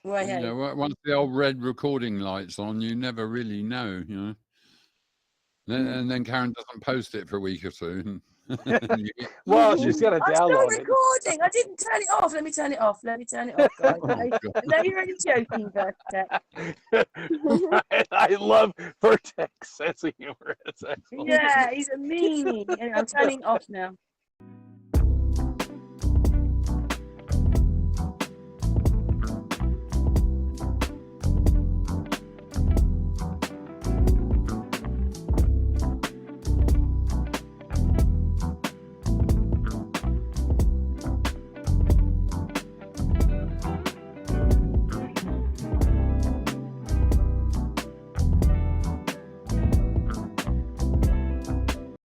Right, once the old red recording light's on, you never really know, And then Karen doesn't post it for a week or two. Well, she's got to I'm still download it. recording. I didn't turn it off. Let me turn it off. Let me turn it off, guys. Oh, I know you're only joking, Virtec. I love Virtec's sense of humor. It's excellent. Yeah, he's a meanie. And I'm turning it off now.